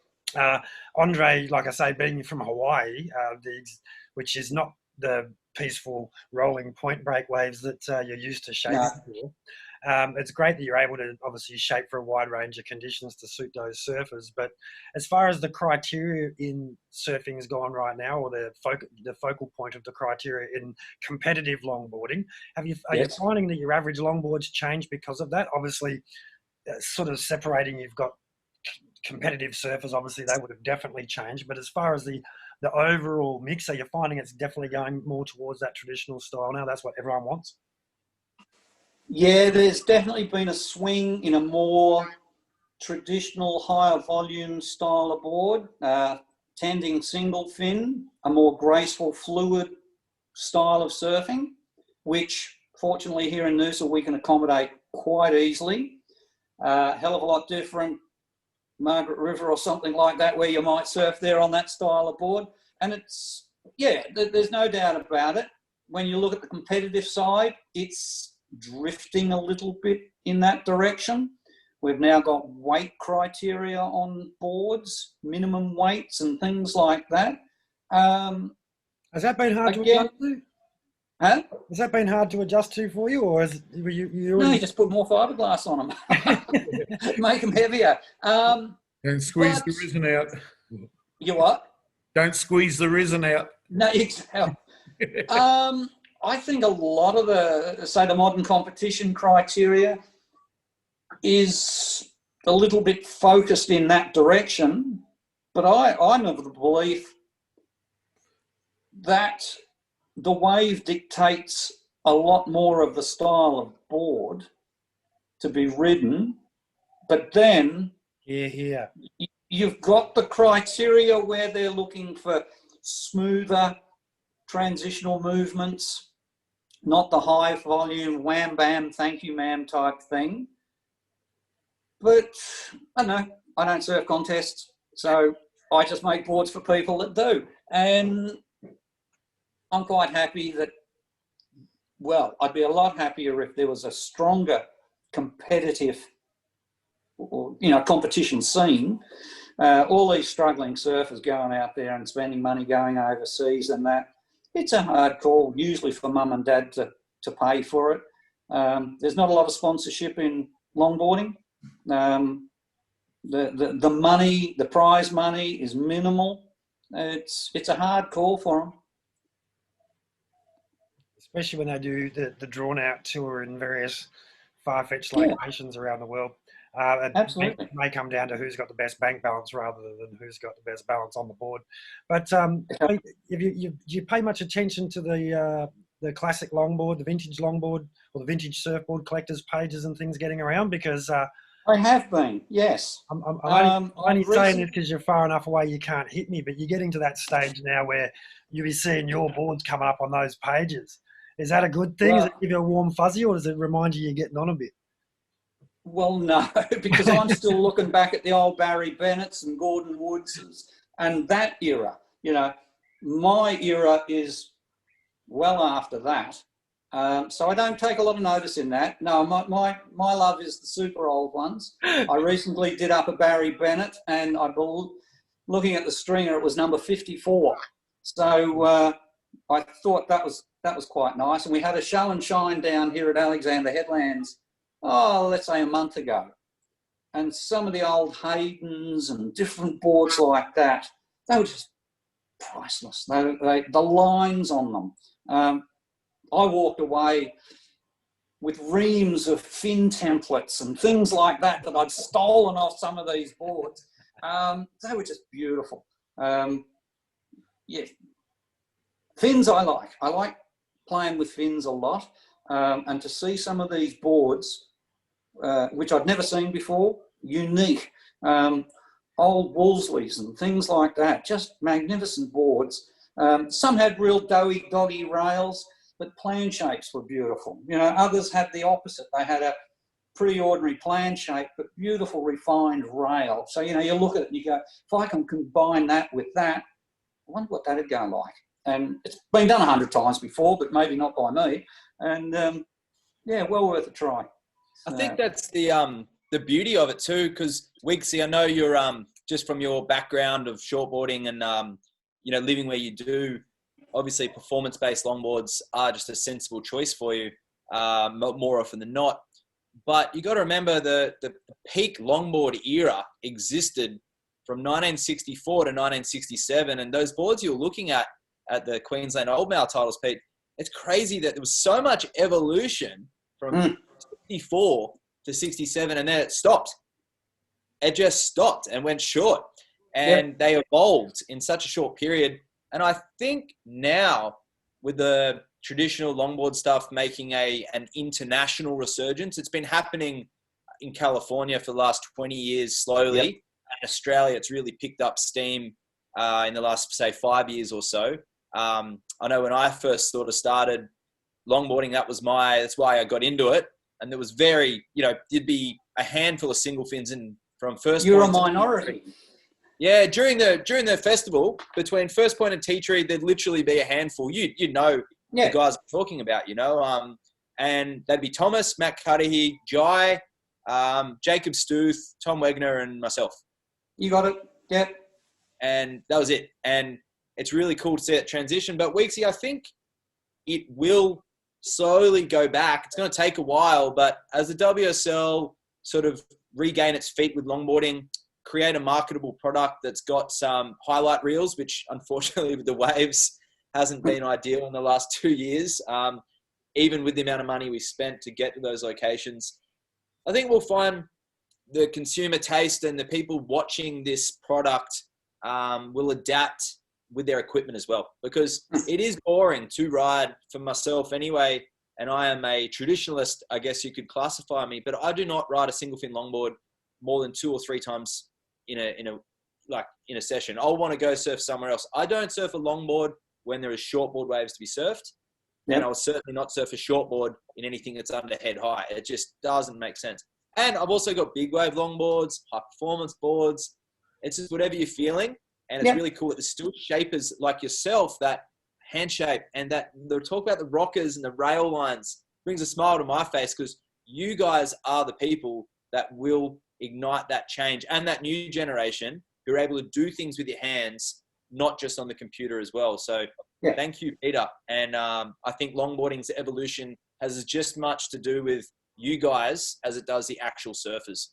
Speaker 2: Andre, like I say, being from Hawaii, which is not the peaceful rolling point break waves that you're used to shaping for. It's great that you're able to obviously shape for a wide range of conditions to suit those surfers. But as far as the criteria in surfing has gone right now, or the focal point of the criteria in competitive longboarding, are you finding that your average longboards change because of that? Obviously, sort of separating, you've got competitive surfers, obviously they would have definitely changed. But as far as the overall mix, are you finding it's definitely going more towards that traditional style now? That's what everyone wants.
Speaker 4: Yeah, there's definitely been a swing in a more traditional, higher volume style of board, tending single fin, a more graceful, fluid style of surfing, which fortunately here in Noosa we can accommodate quite easily. Hell of a lot different Margaret River or something like that, where you might surf there on that style of board. And it's, yeah, there's no doubt about it. When you look at the competitive side, it's drifting a little bit in that direction. We've now got weight criteria on boards, minimum weights and things like that.
Speaker 2: Has that been hard to
Speaker 4: Again-
Speaker 2: adjust to?
Speaker 4: Huh?
Speaker 2: Has that been hard to adjust to for you, or is you
Speaker 4: No,
Speaker 2: already...
Speaker 4: you just put more fiberglass on them. Make them heavier.
Speaker 3: Don't squeeze
Speaker 4: But-
Speaker 3: the resin out.
Speaker 4: You what?
Speaker 3: Don't squeeze the resin out.
Speaker 4: No, exactly. I think a lot of the modern competition criteria is a little bit focused in that direction, but I'm of the belief that the wave dictates a lot more of the style of board to be ridden, but then
Speaker 2: Yeah.
Speaker 4: you've got the criteria where they're looking for smoother transitional movements, not the high volume wham bam thank you ma'am type thing. But I don't know, I don't surf contests, so I just make boards for people that do. And I'm quite happy that, well, I'd be a lot happier if there was a stronger competitive or, competition scene. All these struggling surfers going out there and spending money going overseas and that, it's a hard call, usually for mum and dad to pay for it. There's not a lot of sponsorship in longboarding. The money, the prize money is minimal. It's a hard call for them.
Speaker 2: Especially when they do the drawn-out tour in various far-fetched
Speaker 4: Yeah.
Speaker 2: locations around the world. It
Speaker 4: Absolutely.
Speaker 2: may come down to who's got the best bank balance rather than who's got the best balance on the board. But if you pay much attention to the classic longboard, the vintage longboard, or the vintage surfboard collectors' pages and things getting around? Because
Speaker 4: I have been, yes.
Speaker 2: I'm
Speaker 4: Um,
Speaker 2: only
Speaker 4: I
Speaker 2: saying
Speaker 4: recent-
Speaker 2: it because you're far enough away you can't hit me, but you're getting to that stage now where you'll be seeing your boards coming up on those pages. Is that a good thing? Does
Speaker 4: Well-
Speaker 2: it give you a warm fuzzy, or does it remind you you're getting on a bit?
Speaker 4: Well, no, because I'm still looking back at the old Barry Bennett's and Gordon Woods and that era. My era is well after that. So I don't take a lot of notice in that. No, my love is the super old ones. I recently did up a Barry Bennett, and looking at the stringer, it was number 54. So I thought that was quite nice. And we had a show and shine down here at Alexander Headlands, let's say a month ago. And some of the old Haydens and different boards like that, they were just priceless. The lines on them. I walked away with reams of fin templates and things like that I'd stolen off some of these boards. They were just beautiful. Yeah. Fins I like. I like playing with fins a lot. And to see some of these boards, which I'd never seen before, unique. Old Wolsleys and things like that, just magnificent boards. Some had real doggy rails, but plan shapes were beautiful. Others had the opposite. They had a pretty ordinary plan shape, but beautiful refined rail. So, you look at it and you go, if I can combine that with that, I wonder what that'd go like. And it's been done 100 times before, but maybe not by me. And well worth a try.
Speaker 5: I think that's the beauty of it too, because Wigsy, I know you're just from your background of shortboarding and living where you do. Obviously, performance-based longboards are just a sensible choice for you more often than not. But you got to remember the peak longboard era existed from 1964 to 1967, and those boards you're looking at the Queensland Old Mail titles, Pete, it's crazy that there was so much evolution from 64 to 67, and then it stopped. It just stopped and went short, and they evolved in such a short period. And I think now with the traditional longboard stuff making an international resurgence, it's been happening in California for the last 20 years slowly.
Speaker 4: Yep.
Speaker 5: In Australia, it's really picked up steam in the last, say, 5 years or so. I know when I first sort of started longboarding, that's why I got into it. And there was there'd be a handful of single fins and from first.
Speaker 4: You're a
Speaker 5: point to
Speaker 4: minority.
Speaker 5: Yeah, during the festival between First Point and Tea Tree, there'd literally be a handful. You know
Speaker 4: Yeah.
Speaker 5: the guys I'm talking about, and that'd be Thomas, Matt Cudahy, Jai, Jacob Stuth, Tom Wegner, and myself.
Speaker 4: You got it. Yeah.
Speaker 5: And that was it. And it's really cool to see that transition. But Weeksy, I think it will slowly go back. It's going to take a while, but as the WSL sort of regain its feet with longboarding, create a marketable product that's got some highlight reels, which unfortunately with the waves hasn't been ideal in the last 2 years, even with the amount of money we spent to get to those locations. I think we'll find the consumer taste and the people watching this product will adapt with their equipment as well, because it is boring to ride for myself anyway. And I am a traditionalist, I guess you could classify me, but I do not ride a single fin longboard more than 2 or 3 times in a session. I'll want to go surf somewhere else. I don't surf a longboard when there is shortboard waves to be surfed.
Speaker 4: Yep.
Speaker 5: And I'll certainly not surf a shortboard in anything that's under head high. It just doesn't make sense. And I've also got big wave longboards, high performance boards. It's just whatever you're feeling. And it's really cool that there's still shapers like yourself, that hand shape, and that the talk about the rockers and the rail lines brings a smile to my face, because you guys are the people that will ignite that change, and that new generation who are able to do things with your hands, not just on the computer as well. So thank you, Peter. And I think longboarding's evolution has just much to do with you guys as it does the actual surfers.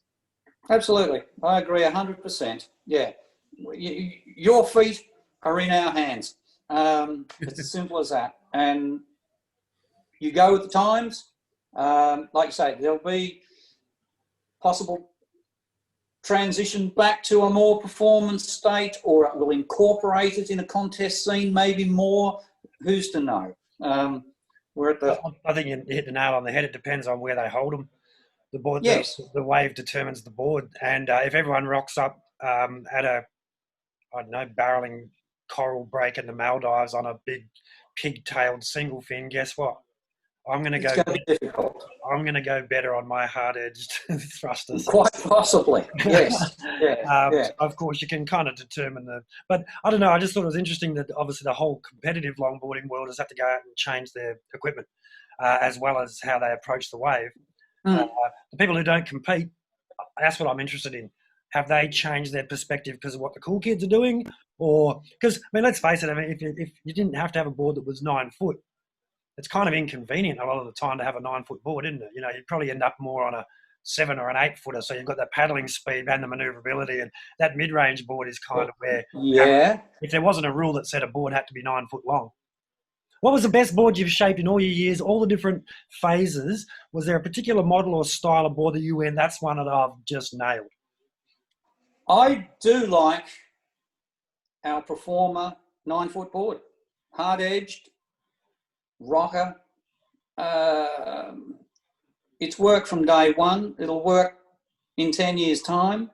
Speaker 4: Absolutely. I agree 100%. Yeah. Your feet are in our hands. It's as simple as that. And you go with the times. Like you say, there'll be possible transition back to a more performance state, or it will incorporate it in a contest scene, maybe more. Who's to know? We're at the.
Speaker 2: I think you hit the nail on the head. It depends on where they hold them. The board,
Speaker 4: yes.
Speaker 2: the wave determines the board, and if everyone rocks up at a, I don't know, barreling coral break in the Maldives on a big pig-tailed single fin, guess what? I'm going to go.
Speaker 4: It's going to be difficult.
Speaker 2: I'm going to go better on my hard-edged thrusters.
Speaker 4: Quite possibly, yes. Yeah.
Speaker 2: Of course, you can kind of determine but I don't know. I just thought it was interesting that obviously the whole competitive longboarding world has had to go out and change their equipment, as well as how they approach the wave. The people who don't compete, that's what I'm interested in. Have they changed their perspective because of what the cool kids are doing? Or, because, I mean, let's face it, I mean, if you didn't have to have a board that was 9 foot, it's kind of inconvenient a lot of the time to have a 9 foot board, isn't it? You know, you'd probably end up more on a 7 or an 8 footer. So you've got that paddling speed and the maneuverability, and that mid-range board is kind of where, if there wasn't a rule that said a board had to be 9 foot long. What was the best board you've shaped in all your years, all the different phases? Was there a particular model or style of board that you went, that's one that I've just nailed?
Speaker 4: I do like our Performer 9 foot board, hard edged, rocker. It's worked from day one. It'll work in 10 years' time.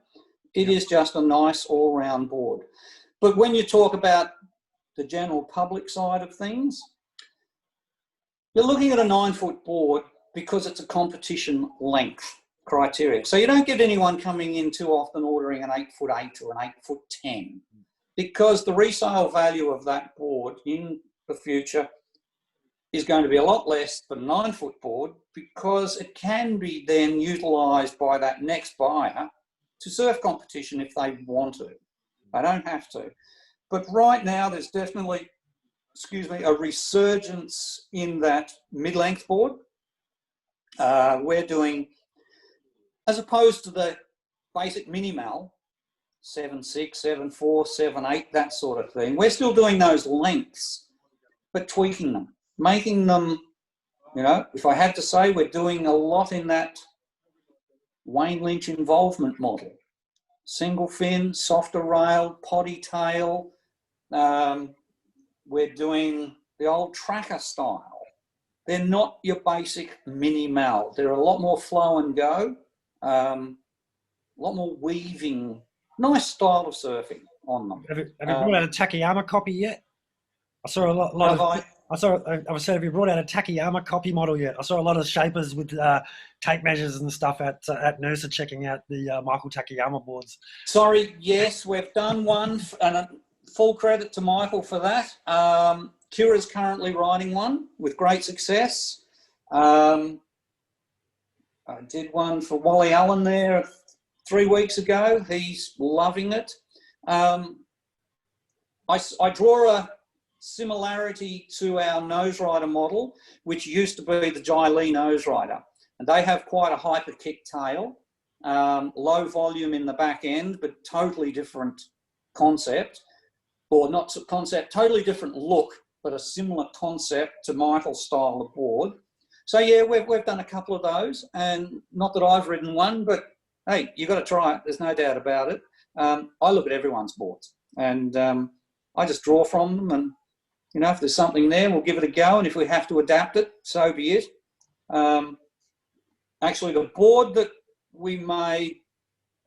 Speaker 4: It is just a nice all round board. But when you talk about the general public side of things, you're looking at a 9 foot board because it's a competition length criteria. So you don't get anyone coming in too often ordering an 8'8" or an 8'10", because the resale value of that board in the future is going to be a lot less than a 9 foot board, because it can be then utilised by that next buyer to surf competition if they want to. They don't have to. But right now there's definitely, a resurgence in that mid-length board. We're doing, as opposed to the basic mini-mal, 7'6", 7'4", 7'8", that sort of thing. We're still doing those lengths, but tweaking them, making them, if I had to say, we're doing a lot in that Wayne Lynch involvement model. Single fin, softer rail, potty tail. We're doing the old tracker style. They're not your basic mini-mal. They're a lot more flow and go, a lot more weaving. Nice style of surfing on them.
Speaker 2: Have you brought out a Takayama copy yet? I saw a lot I was saying, have you brought out a Takayama copy model yet? I saw a lot of shapers with tape measures and stuff at Noosa checking out the Michael Takayama boards.
Speaker 4: Sorry, yes, we've done one, and full credit to Michael for that. Kira's currently riding one with great success. I did one for Wally Allen there 3 weeks ago. He's loving it. I draw a similarity to our nose rider model, which used to be the Jai Lee nose rider. And they have quite a hyper kick tail, low volume in the back end, but totally different concept, or not concept, totally different look, but a similar concept to Michael's style of board. So yeah, we've done a couple of those, and not that I've ridden one, but hey, you've got to try it. There's no doubt about it. I look at everyone's boards, and I just draw from them, and you know, if there's something there, we'll give it a go, and if we have to adapt it, so be it. Actually, the board that we made,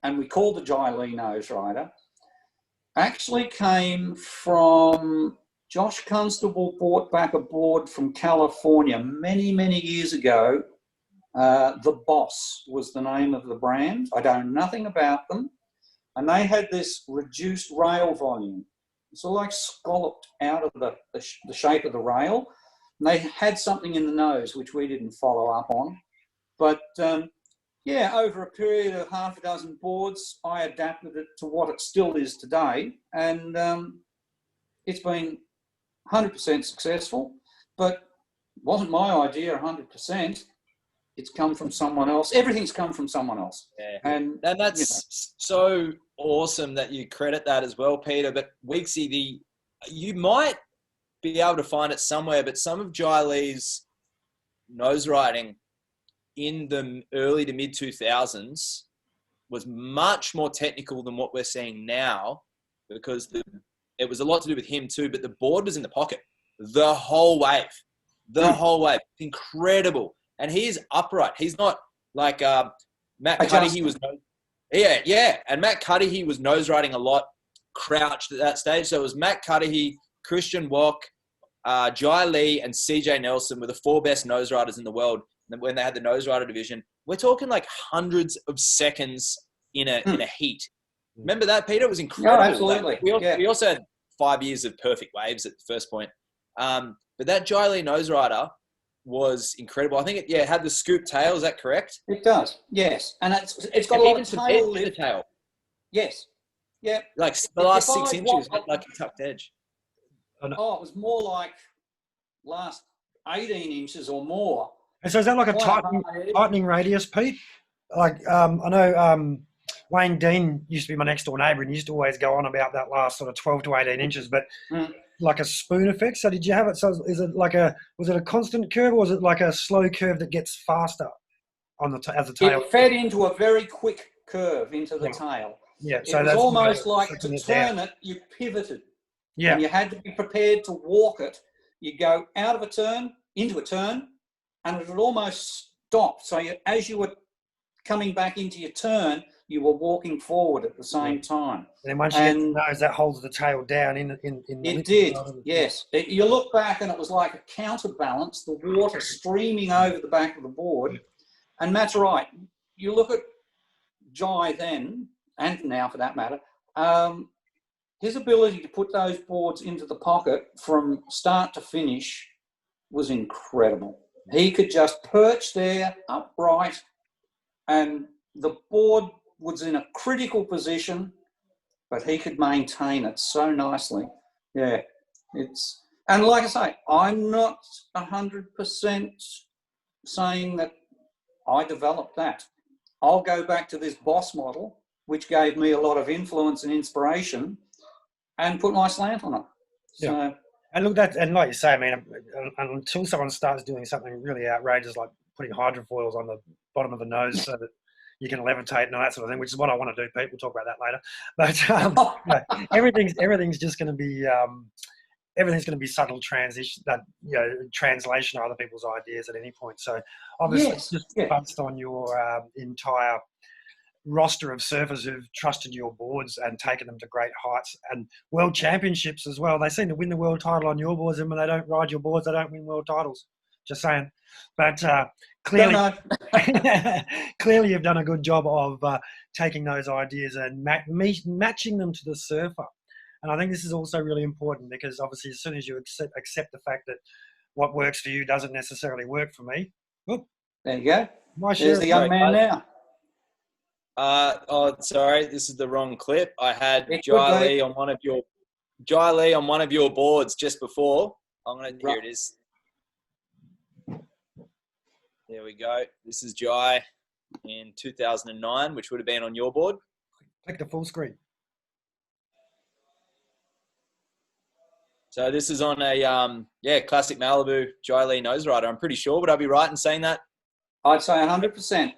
Speaker 4: and we called the Jai Lee Nose Rider, actually came from Josh Constable. Bought back a board from California many, many years ago. The Boss was the name of the brand. I don't know nothing about them. And they had this reduced rail volume. So like scalloped out of the shape of the rail. And they had something in the nose, which we didn't follow up on. But yeah, over a period of half a dozen boards, I adapted it to what it still is today. And it's been 100% successful, but it wasn't my idea 100%. It's come from someone else. Everything's come from someone else.
Speaker 5: Yeah.
Speaker 4: And
Speaker 5: that's so awesome that you credit that as well, Peter. But Weeksy, you might be able to find it somewhere, but some of Jai Lee's nose riding in the early to mid 2000s was much more technical than what we're seeing now, because it was a lot to do with him too, but the board was in the pocket the whole wave. The whole wave. Incredible. And he is upright. He's not like Matt Cuddihy was. Yeah. And Matt Cuddihy was nose riding a lot, crouched at that stage. So it was Matt Cuddihy, Christian Wok, Jai Lee, and CJ Nelson were the 4 best nose riders in the world when they had the nose rider division. We're talking like hundreds of seconds in a heat. Remember that, Peter? It was incredible.
Speaker 4: No, absolutely.
Speaker 5: Like, we also had 5 years of perfect waves at the first point. But that Jai Lee nose rider was incredible. I think it had the scoop tail. Is that correct?
Speaker 4: It does, yes. And it's got a lot of tail lift.
Speaker 5: The tail.
Speaker 4: Yes. Yeah.
Speaker 5: Like the last 6 inches, like a tucked edge.
Speaker 4: Oh, it was more like last 18 inches or more.
Speaker 2: And so is that like a tightening radius, Pete? Like I know Wayne Dean used to be my next door neighbour, and he used to always go on about that last sort of 12 to 18 inches, but like a spoon effect. So did you have it? So is it was it a constant curve, or was it like a slow curve that gets faster on as a tail?
Speaker 4: It fed into a very quick curve into the tail.
Speaker 2: Yeah.
Speaker 4: So it was almost like to turn it, you pivoted.
Speaker 2: Yeah.
Speaker 4: And you had to be prepared to walk it. You go out of a turn, into a turn, and it would almost stop. So as you were coming back into your turn, you were walking forward at the same time.
Speaker 2: And then once you get the nose, that holds the tail down in
Speaker 4: it did, yes. You look back and it was like a counterbalance, the water streaming over the back of the board. And Matt's right. You look at Jai then, and now for that matter, his ability to put those boards into the pocket from start to finish was incredible. He could just perch there upright, and the board was in a critical position, but he could maintain it so nicely. Yeah, and like I say, I'm not 100% saying that I developed that. I'll go back to this Boss model, which gave me a lot of influence and inspiration, and put my slant on it.
Speaker 2: Yeah.
Speaker 4: So,
Speaker 2: and look, and like you say, I mean, until someone starts doing something really outrageous, like putting hydrofoils on the bottom of the nose so that you can levitate and all that sort of thing, which is what I want to do, Pete. We'll talk about that later. But everything's just going to be subtle translation of other people's ideas at any point. So obviously, it's just based on your entire roster of surfers who've trusted your boards and taken them to great heights and world championships as well. They seem to win the world title on your boards, and when they don't ride your boards, they don't win world titles. Just saying. But clearly, clearly you've done a good job of taking those ideas and matching them to the surfer. And I think this is also really important, because obviously as soon as you accept the fact that what works for you doesn't necessarily work for me. Whoop.
Speaker 4: There you go.
Speaker 2: My
Speaker 4: There's the young man now.
Speaker 5: Oh, sorry, this is the wrong clip. I had
Speaker 4: It
Speaker 5: Jai
Speaker 4: could be.
Speaker 5: Lee on one of your boards just before. Here it is. There we go. This is Jai in 2009, which would have been on your board.
Speaker 2: Click the full screen.
Speaker 5: So this is on a classic Malibu Jai Lee nose rider. I'm pretty sure. Would I be right in saying that?
Speaker 4: I'd say 100%.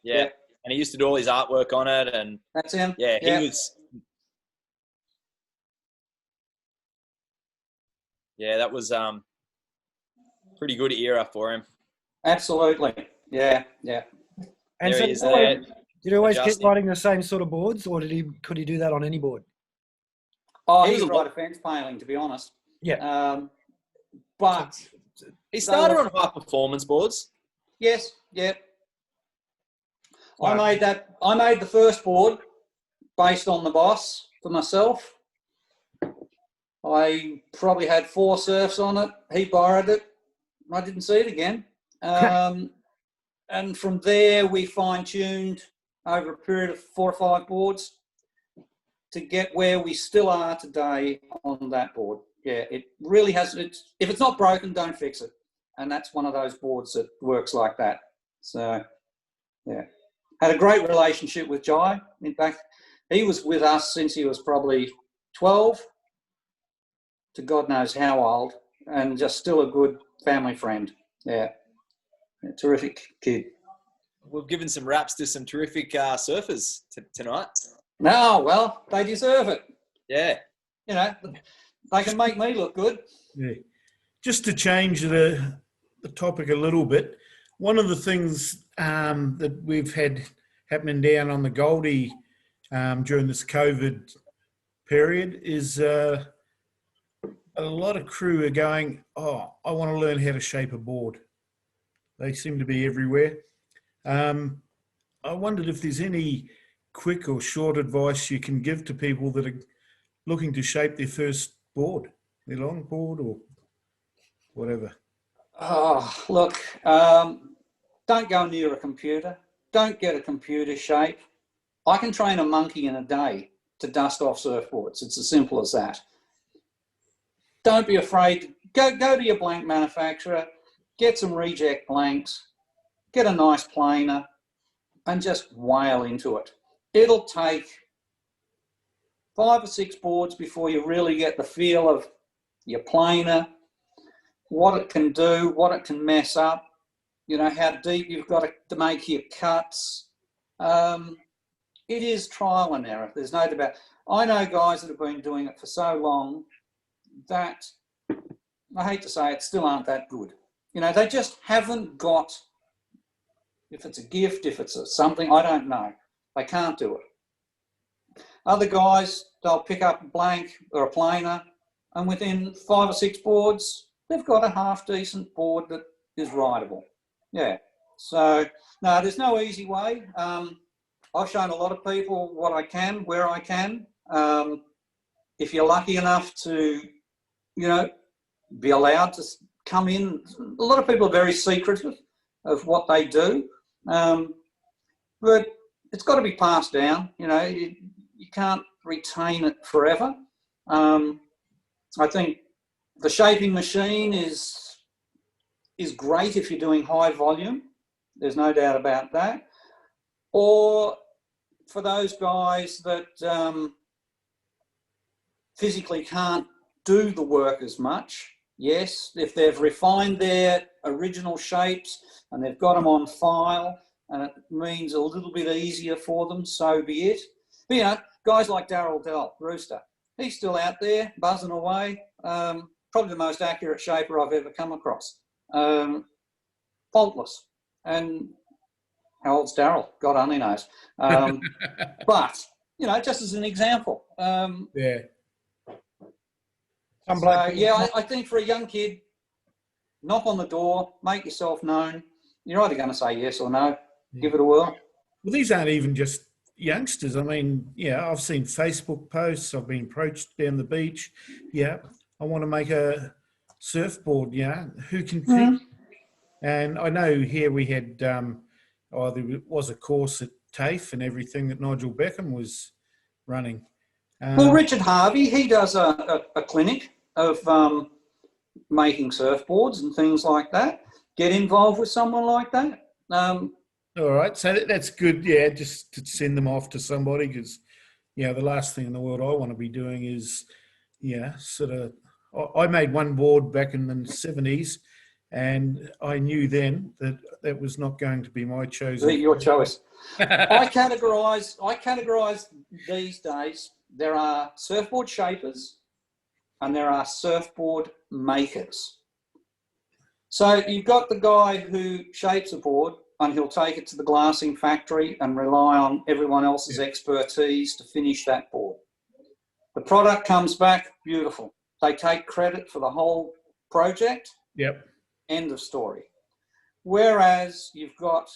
Speaker 5: Yeah. And he used to do all his artwork on it, and
Speaker 4: That's him.
Speaker 5: yeah, he was. Yeah, that was pretty good era for him.
Speaker 4: Absolutely. Yeah.
Speaker 2: And
Speaker 5: There
Speaker 2: so
Speaker 5: he is there.
Speaker 2: did he always keep
Speaker 5: Adjusting.
Speaker 2: riding the same sort of boards, or could he do that on any board?
Speaker 4: Oh,
Speaker 5: He
Speaker 4: he's
Speaker 5: was a
Speaker 4: right a fence paling, to be honest.
Speaker 2: Yeah.
Speaker 4: But
Speaker 5: He started on high performance boards.
Speaker 4: yes, yeah.
Speaker 2: Wow.
Speaker 4: I made the first board based on the Boss for myself. I probably had 4 surfs on it. He borrowed it. I didn't see it again. And from there, we fine-tuned over a period of 4 or 5 boards to get where we still are today on that board. Yeah, it really has. If it's not broken, don't fix it. And that's one of those boards that works like that. So, yeah. Had a great relationship with Jai. In fact, he was with us since he was probably 12 to God knows how old, and just still a good family friend. Yeah. A terrific kid.
Speaker 5: We've given some raps to some terrific surfers tonight.
Speaker 4: No, well, they deserve it.
Speaker 5: Yeah.
Speaker 4: You know, they can make me look good.
Speaker 3: Yeah. Just to change the topic a little bit, one of the things that we've had happening down on the Goldie during this COVID period is a lot of crew are going, oh, I want to learn how to shape a board. They seem to be everywhere. I wondered if there's any quick or short advice you can give to people that are looking to shape their first board, their longboard or whatever.
Speaker 4: Oh, look, don't go near a computer. Don't get a computer shape. I can train a monkey in a day to dust off surfboards. It's as simple as that. Don't be afraid. Go to your blank manufacturer, get some reject blanks, get a nice planer, and just whale into it. It'll take 5 or 6 boards before you really get the feel of your planer, what it can do, what it can mess up, you know, how deep you've got to make your cuts. It is trial and error. There's no doubt. I know guys that have been doing it for so long that, I hate to say it, still aren't that good. You know, they just haven't got, if it's a gift, if it's something, I don't know. They can't do it. Other guys, they'll pick up a blank or a planer, and within 5 or 6 boards, they've got a half-decent board that is rideable. Yeah. So, no, there's no easy way. I've shown a lot of people what I can, where I can. If you're lucky enough to, you know, be allowed to come in, a lot of people are very secretive of what they do. But it's got to be passed down. You know, you can't retain it forever. I think the shaping machine is great if you're doing high volume. There's no doubt about that. Or for those guys that physically can't do the work as much, yes, if they've refined their original shapes and they've got them on file and it means a little bit easier for them, so be it. But, you know, guys like Darryl Dell, Rooster, he's still out there buzzing away. Probably the most accurate shaper I've ever come across. Faultless. And How old's Daryl? God only knows. But, you know, just as an example.
Speaker 3: Yeah.
Speaker 2: Some bloke,
Speaker 4: I think for a young kid, knock on the door, make yourself known. You're either going to say yes or no. Give it a whirl.
Speaker 3: Well, these aren't even just youngsters. I mean, yeah, I've seen Facebook posts. I've been approached down the beach. Yeah, I want to make a surfboard. Yeah, who can teach? And I know here we had, there was a course at TAFE and everything that Nigel Beckham was running.
Speaker 4: Well, Richard Harvey, he does a clinic of making surfboards and things like that. Get involved with someone like that.
Speaker 3: All right, so that's good. Yeah, just to send them off to somebody, because you know the last thing in the world I want to be doing is, yeah, sort of. I made one board back in the 70s, and I knew then that that was not going to be my chosen.
Speaker 4: Your choice. I categorise these days. There are surfboard shapers, and there are surfboard makers. So you've got the guy who shapes a board, and he'll take it to the glassing factory and rely on everyone else's expertise to finish that board. The product comes back beautiful. They take credit for the whole project.
Speaker 3: Yep.
Speaker 4: End of story. Whereas you've got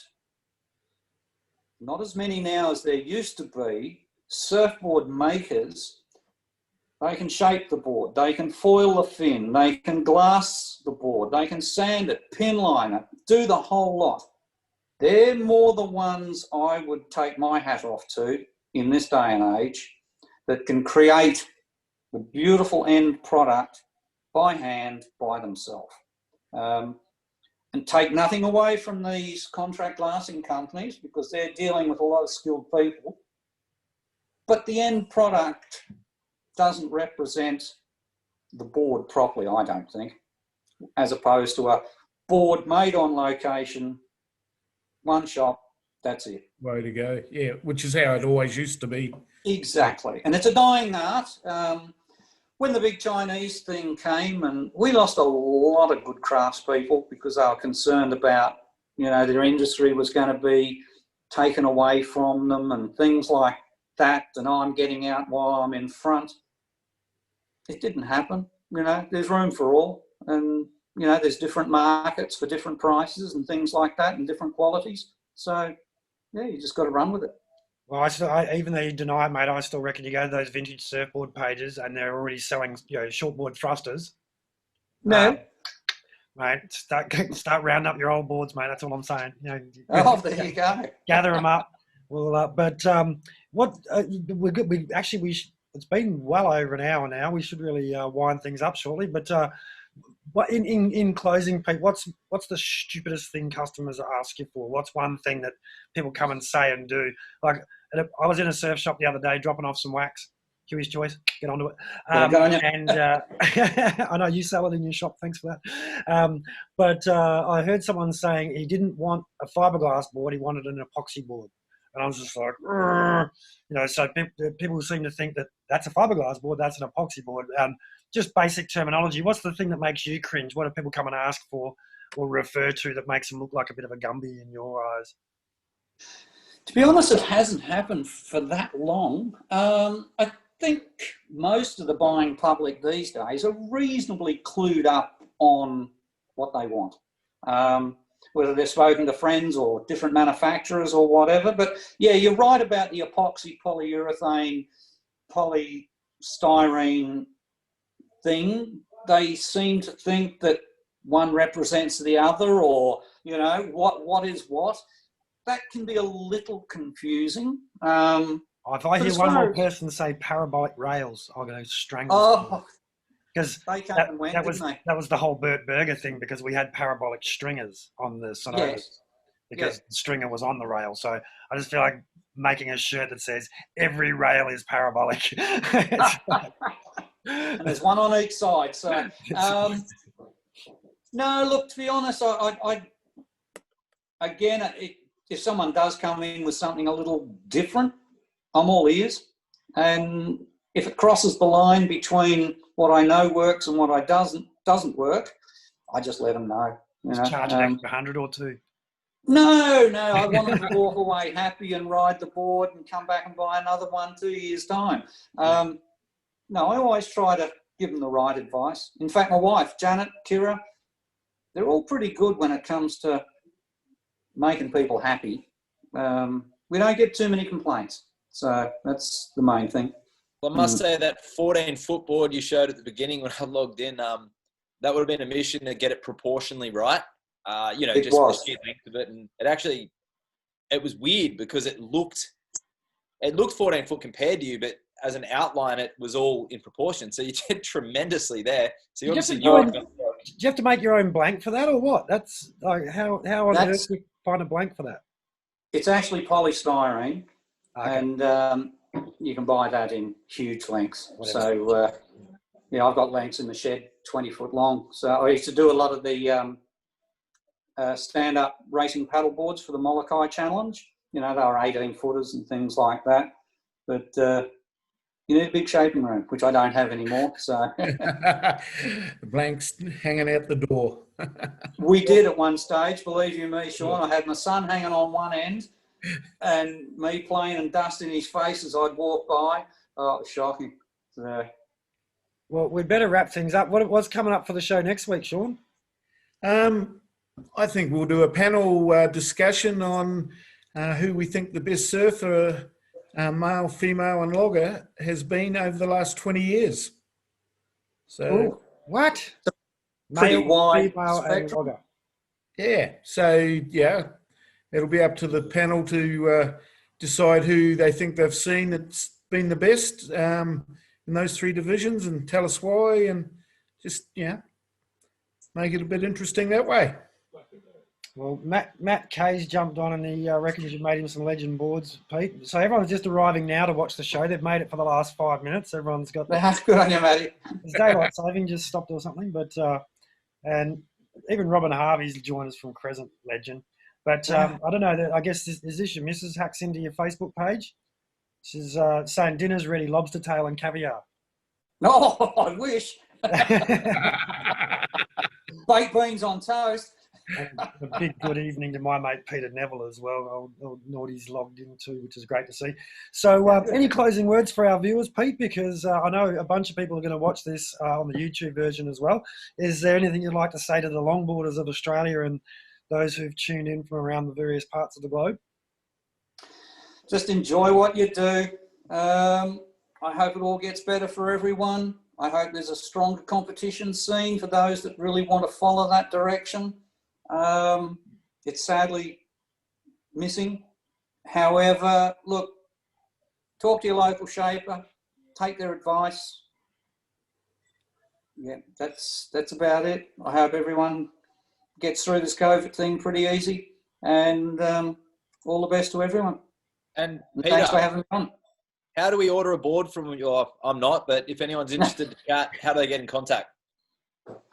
Speaker 4: not as many now as there used to be, surfboard makers. They can shape the board, they can foil the fin, they can glass the board, they can sand it, pin line it, do the whole lot. They're more the ones I would take my hat off to in this day and age that can create the beautiful end product by hand, by themselves. And take nothing away from these contract glassing companies because they're dealing with a lot of skilled people. But the end product doesn't represent the board properly, I don't think, as opposed to a board made on location, one shop, that's it.
Speaker 3: Way to go. Yeah, which is how it always used to be.
Speaker 4: Exactly. And it's a dying art. When the big Chinese thing came, and we lost a lot of good craftspeople because they were concerned about, you know, their industry was going to be taken away from them and things like that, and I'm getting out while I'm in front. It didn't happen. You know, there's room for all, and you know, there's different markets for different prices and things like that, and different qualities. So, yeah, you just got to run with it.
Speaker 2: Well, even though you deny it, mate, I still reckon you go to those vintage surfboard pages and they're already selling, you know, shortboard thrusters.
Speaker 4: No,
Speaker 2: mate, start rounding up your old boards, mate. That's all I'm saying. You know,
Speaker 4: there you go.
Speaker 2: Gather them up. Well, it's been well over an hour now. We should really wind things up shortly. But what in closing, Pete, what's the stupidest thing customers ask you for? What's one thing that people come and say and do? Like, I was in a surf shop the other day dropping off some wax. Huey's choice, get onto it. And I know you sell it in your shop. Thanks for that. But I heard someone saying he didn't want a fiberglass board; he wanted an epoxy board. And I was just like, you know, so people seem to think that that's a fiberglass board, that's an epoxy board. Just basic terminology. What's the thing that makes you cringe? What do people come and ask for or refer to that makes them look like a bit of a Gumby in your eyes?
Speaker 4: To be honest, it hasn't happened for that long. I think most of the buying public these days are reasonably clued up on what they want. Whether they've spoken to friends or different manufacturers or whatever. But yeah, you're right about the epoxy, polyurethane, polystyrene thing. They seem to think that one represents the other, or, you know, what is what. That can be a little confusing.
Speaker 2: If I hear one more person say Parabolic Rails, I'm going to strangle them. Because that was the whole Burt Berger thing, because we had parabolic stringers on the Sonoras because the stringer was on the rail. So I just feel like making a shirt that says every rail is parabolic.
Speaker 4: And there's one on each side. So no, look, to be honest, if someone does come in with something a little different, I'm all ears. And if it crosses the line between what I know works and what I doesn't work, I just let them know.
Speaker 2: Charge an extra 100 or 2.
Speaker 4: No, I want them to walk away happy and ride the board and come back and buy another one 2 years' time. No, I always try to give them the right advice. In fact, my wife, Janet, Kira, they're all pretty good when it comes to making people happy. We don't get too many complaints. So that's the main thing.
Speaker 5: Well, I must say that 14-foot board you showed at the beginning when I logged in, that would have been a mission to get it proportionally right.
Speaker 4: It
Speaker 5: just
Speaker 4: was.
Speaker 5: the sheer length of it. And it was weird because it looked 14 foot compared to you, but as an outline, it was all in proportion. So you did tremendously there. So you obviously knew it.
Speaker 2: Do you have to make your own blank for that or what? That's like, how on earth do you find a blank for that?
Speaker 4: It's actually polystyrene,
Speaker 2: Okay.
Speaker 4: and you can buy that in huge lengths.
Speaker 2: Whatever.
Speaker 4: So, I've got lengths in the shed 20 foot long. So I used to do a lot of the stand-up racing paddle boards for the Molokai Challenge. They were 18 footers and things like that. But you need a big shaping room, which I don't have anymore. So
Speaker 3: The blanks hanging out the door.
Speaker 4: we did at one stage, believe you me, Sean. I had my son hanging on one end and me playing and dust in his face as I'd walk by. Oh, it was shocking. So,
Speaker 2: Well, we'd better wrap things up. What's coming up for the show next week, Sean?
Speaker 3: I think we'll do a panel discussion on who we think the best surfer, male, female, and logger has been over the last 20 years. So,
Speaker 2: Ooh, what?
Speaker 4: pretty
Speaker 2: Male,
Speaker 4: wide
Speaker 2: female, and
Speaker 4: spectrum.
Speaker 2: logger.
Speaker 3: yeah. So, yeah, it'll be up to the panel to decide who they think they've seen that's been the best in those three divisions and tell us why, and just, make it a bit interesting that way.
Speaker 2: Well, Matt Kay's jumped on and he reckons you've made him some legend boards, Pete. So everyone's just arriving now to watch the show. They've made it for the last 5 minutes. Everyone's got
Speaker 4: That's good on you, Matty.
Speaker 2: It's daylight saving just stopped or something. But and even Robin Harvey's joined us from Crescent, legend. But I don't know. I guess is this your missus hacks into your Facebook page? She's saying dinner's ready, lobster tail and caviar.
Speaker 4: No, I wish. Baked beans on toast.
Speaker 2: And a big good evening to my mate Peter Neville as well. Old Naughty's logged in too, which is great to see. So any closing words for our viewers, Pete? Because I know a bunch of people are going to watch this on the YouTube version as well. Is there anything you'd like to say to the longboarders of Australia and those who've tuned in from around the various parts of the globe?
Speaker 4: Just enjoy what you do. I hope it all gets better for everyone. I hope there's a stronger competition scene for those that really want to follow that direction. It's sadly missing. However, look, talk to your local shaper, take their advice. Yeah, that's about it. I hope everyone gets through this COVID thing pretty easy, and all the best to everyone.
Speaker 5: And
Speaker 4: Thanks
Speaker 5: Peter,
Speaker 4: for having me on.
Speaker 5: how do we order a board from your? I'm not, but if anyone's interested to chat, how do they get in contact?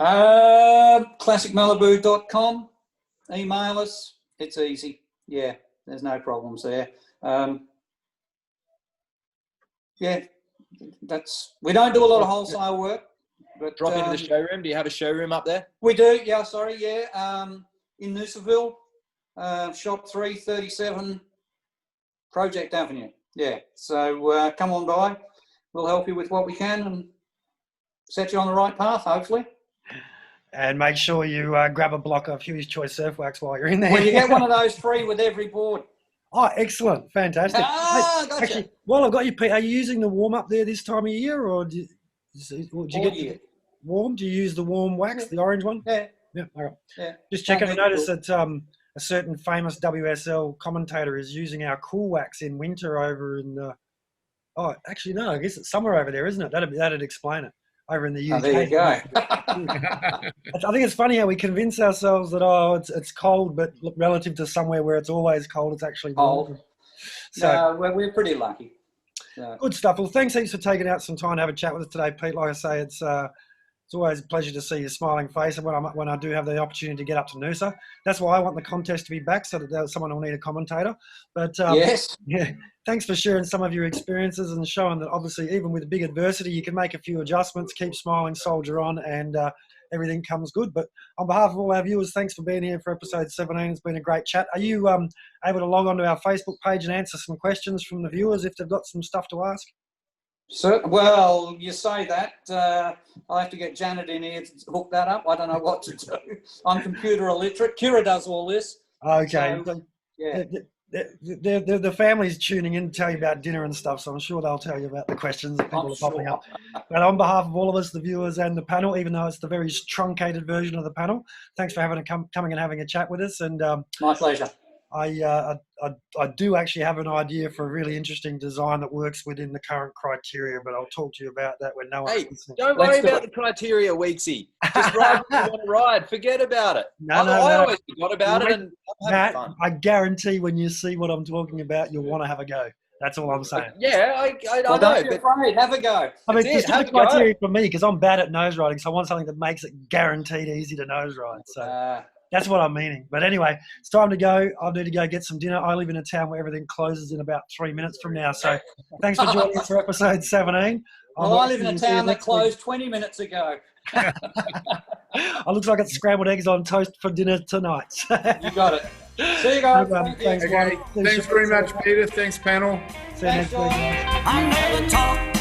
Speaker 4: Classicmalibu.com. Email us. It's easy. Yeah, there's no problems there. We don't do a lot of wholesale work. But,
Speaker 5: Drop into the showroom. Do you have a showroom up there?
Speaker 4: We do. Yeah, sorry. Yeah. In Noosaville, shop 337 Project Avenue. Yeah. So come on by. We'll help you with what we can and set you on the right path, hopefully.
Speaker 2: And make sure you grab a block of Huey's Choice Surf Wax while you're in there.
Speaker 4: Well, you get one of those free with every board.
Speaker 2: Oh, excellent. Fantastic.
Speaker 4: Gotcha.
Speaker 2: Actually, while I've got you, Pete, are you using the warm up there this time of year, or do you get warm? Do you use the warm wax, the orange one?
Speaker 4: Yeah.
Speaker 2: Yeah, all right.
Speaker 4: Yeah.
Speaker 2: Just checking. I noticed that a certain famous WSL commentator is using our cool wax in winter over in oh, actually, no, I guess it's summer over there, isn't it? That'd explain it. Over in the UK.
Speaker 4: Oh, there you go.
Speaker 2: I think it's funny how we convince ourselves that, it's cold, but look, relative to somewhere where it's always cold, it's actually warm.
Speaker 4: Cold.
Speaker 2: So,
Speaker 4: No, we're pretty lucky. So,
Speaker 2: good stuff. Well, thanks heaps for taking out some time to have a chat with us today, Pete. Like I say, it's always a pleasure to see your smiling face, and when I do have the opportunity to get up to Noosa. That's why I want the contest to be back, so that someone will need a commentator. But
Speaker 4: yes.
Speaker 2: yeah, thanks for sharing some of your experiences and showing that obviously even with big adversity, you can make a few adjustments, keep smiling, soldier on, and everything comes good. But on behalf of all our viewers, thanks for being here for episode 17. It's been a great chat. Are you able to log on to our Facebook page and answer some questions from the viewers if they've got some stuff to ask?
Speaker 4: So, well, you say that. I have to get Janet in here to hook that up. I don't know what to do. I'm computer illiterate. Kira does all this.
Speaker 2: Okay.
Speaker 4: So, yeah.
Speaker 2: The family's tuning in to tell you about dinner and stuff, so I'm sure they'll tell you about the questions that people are popping up. But on behalf of all of us, the viewers and the panel, even though it's the very truncated version of the panel, thanks for coming and having a chat with us. And
Speaker 4: My pleasure.
Speaker 2: I do actually have an idea for a really interesting design that works within the current criteria, but I'll talk to you about that when no one's listening.
Speaker 5: Don't worry about the criteria, Weeksy. Just ride what you want to ride. Forget about it. I always forgot about it, and I'm having fun.
Speaker 2: I guarantee when you see what I'm talking about, you'll want to have a go. That's all I'm saying.
Speaker 5: Yeah, I know.
Speaker 4: Don't be afraid. Have a go.
Speaker 2: I mean, it's the criteria for me because I'm bad at nose riding, so I want something that makes it guaranteed easy to nose ride. So that's what I'm meaning. But anyway, it's time to go. I need to go get some dinner. I live in a town where everything closes in about 3 minutes from now. So thanks for joining us for episode 17.
Speaker 4: Well, I live in a town that closed 20 minutes ago.
Speaker 2: It looks like it's scrambled eggs on toast for dinner tonight.
Speaker 4: You got it. See you guys.
Speaker 2: Thanks,
Speaker 3: Okay. Thanks very much, Peter. Thanks, panel.
Speaker 2: See you next week, guys.
Speaker 1: I never talk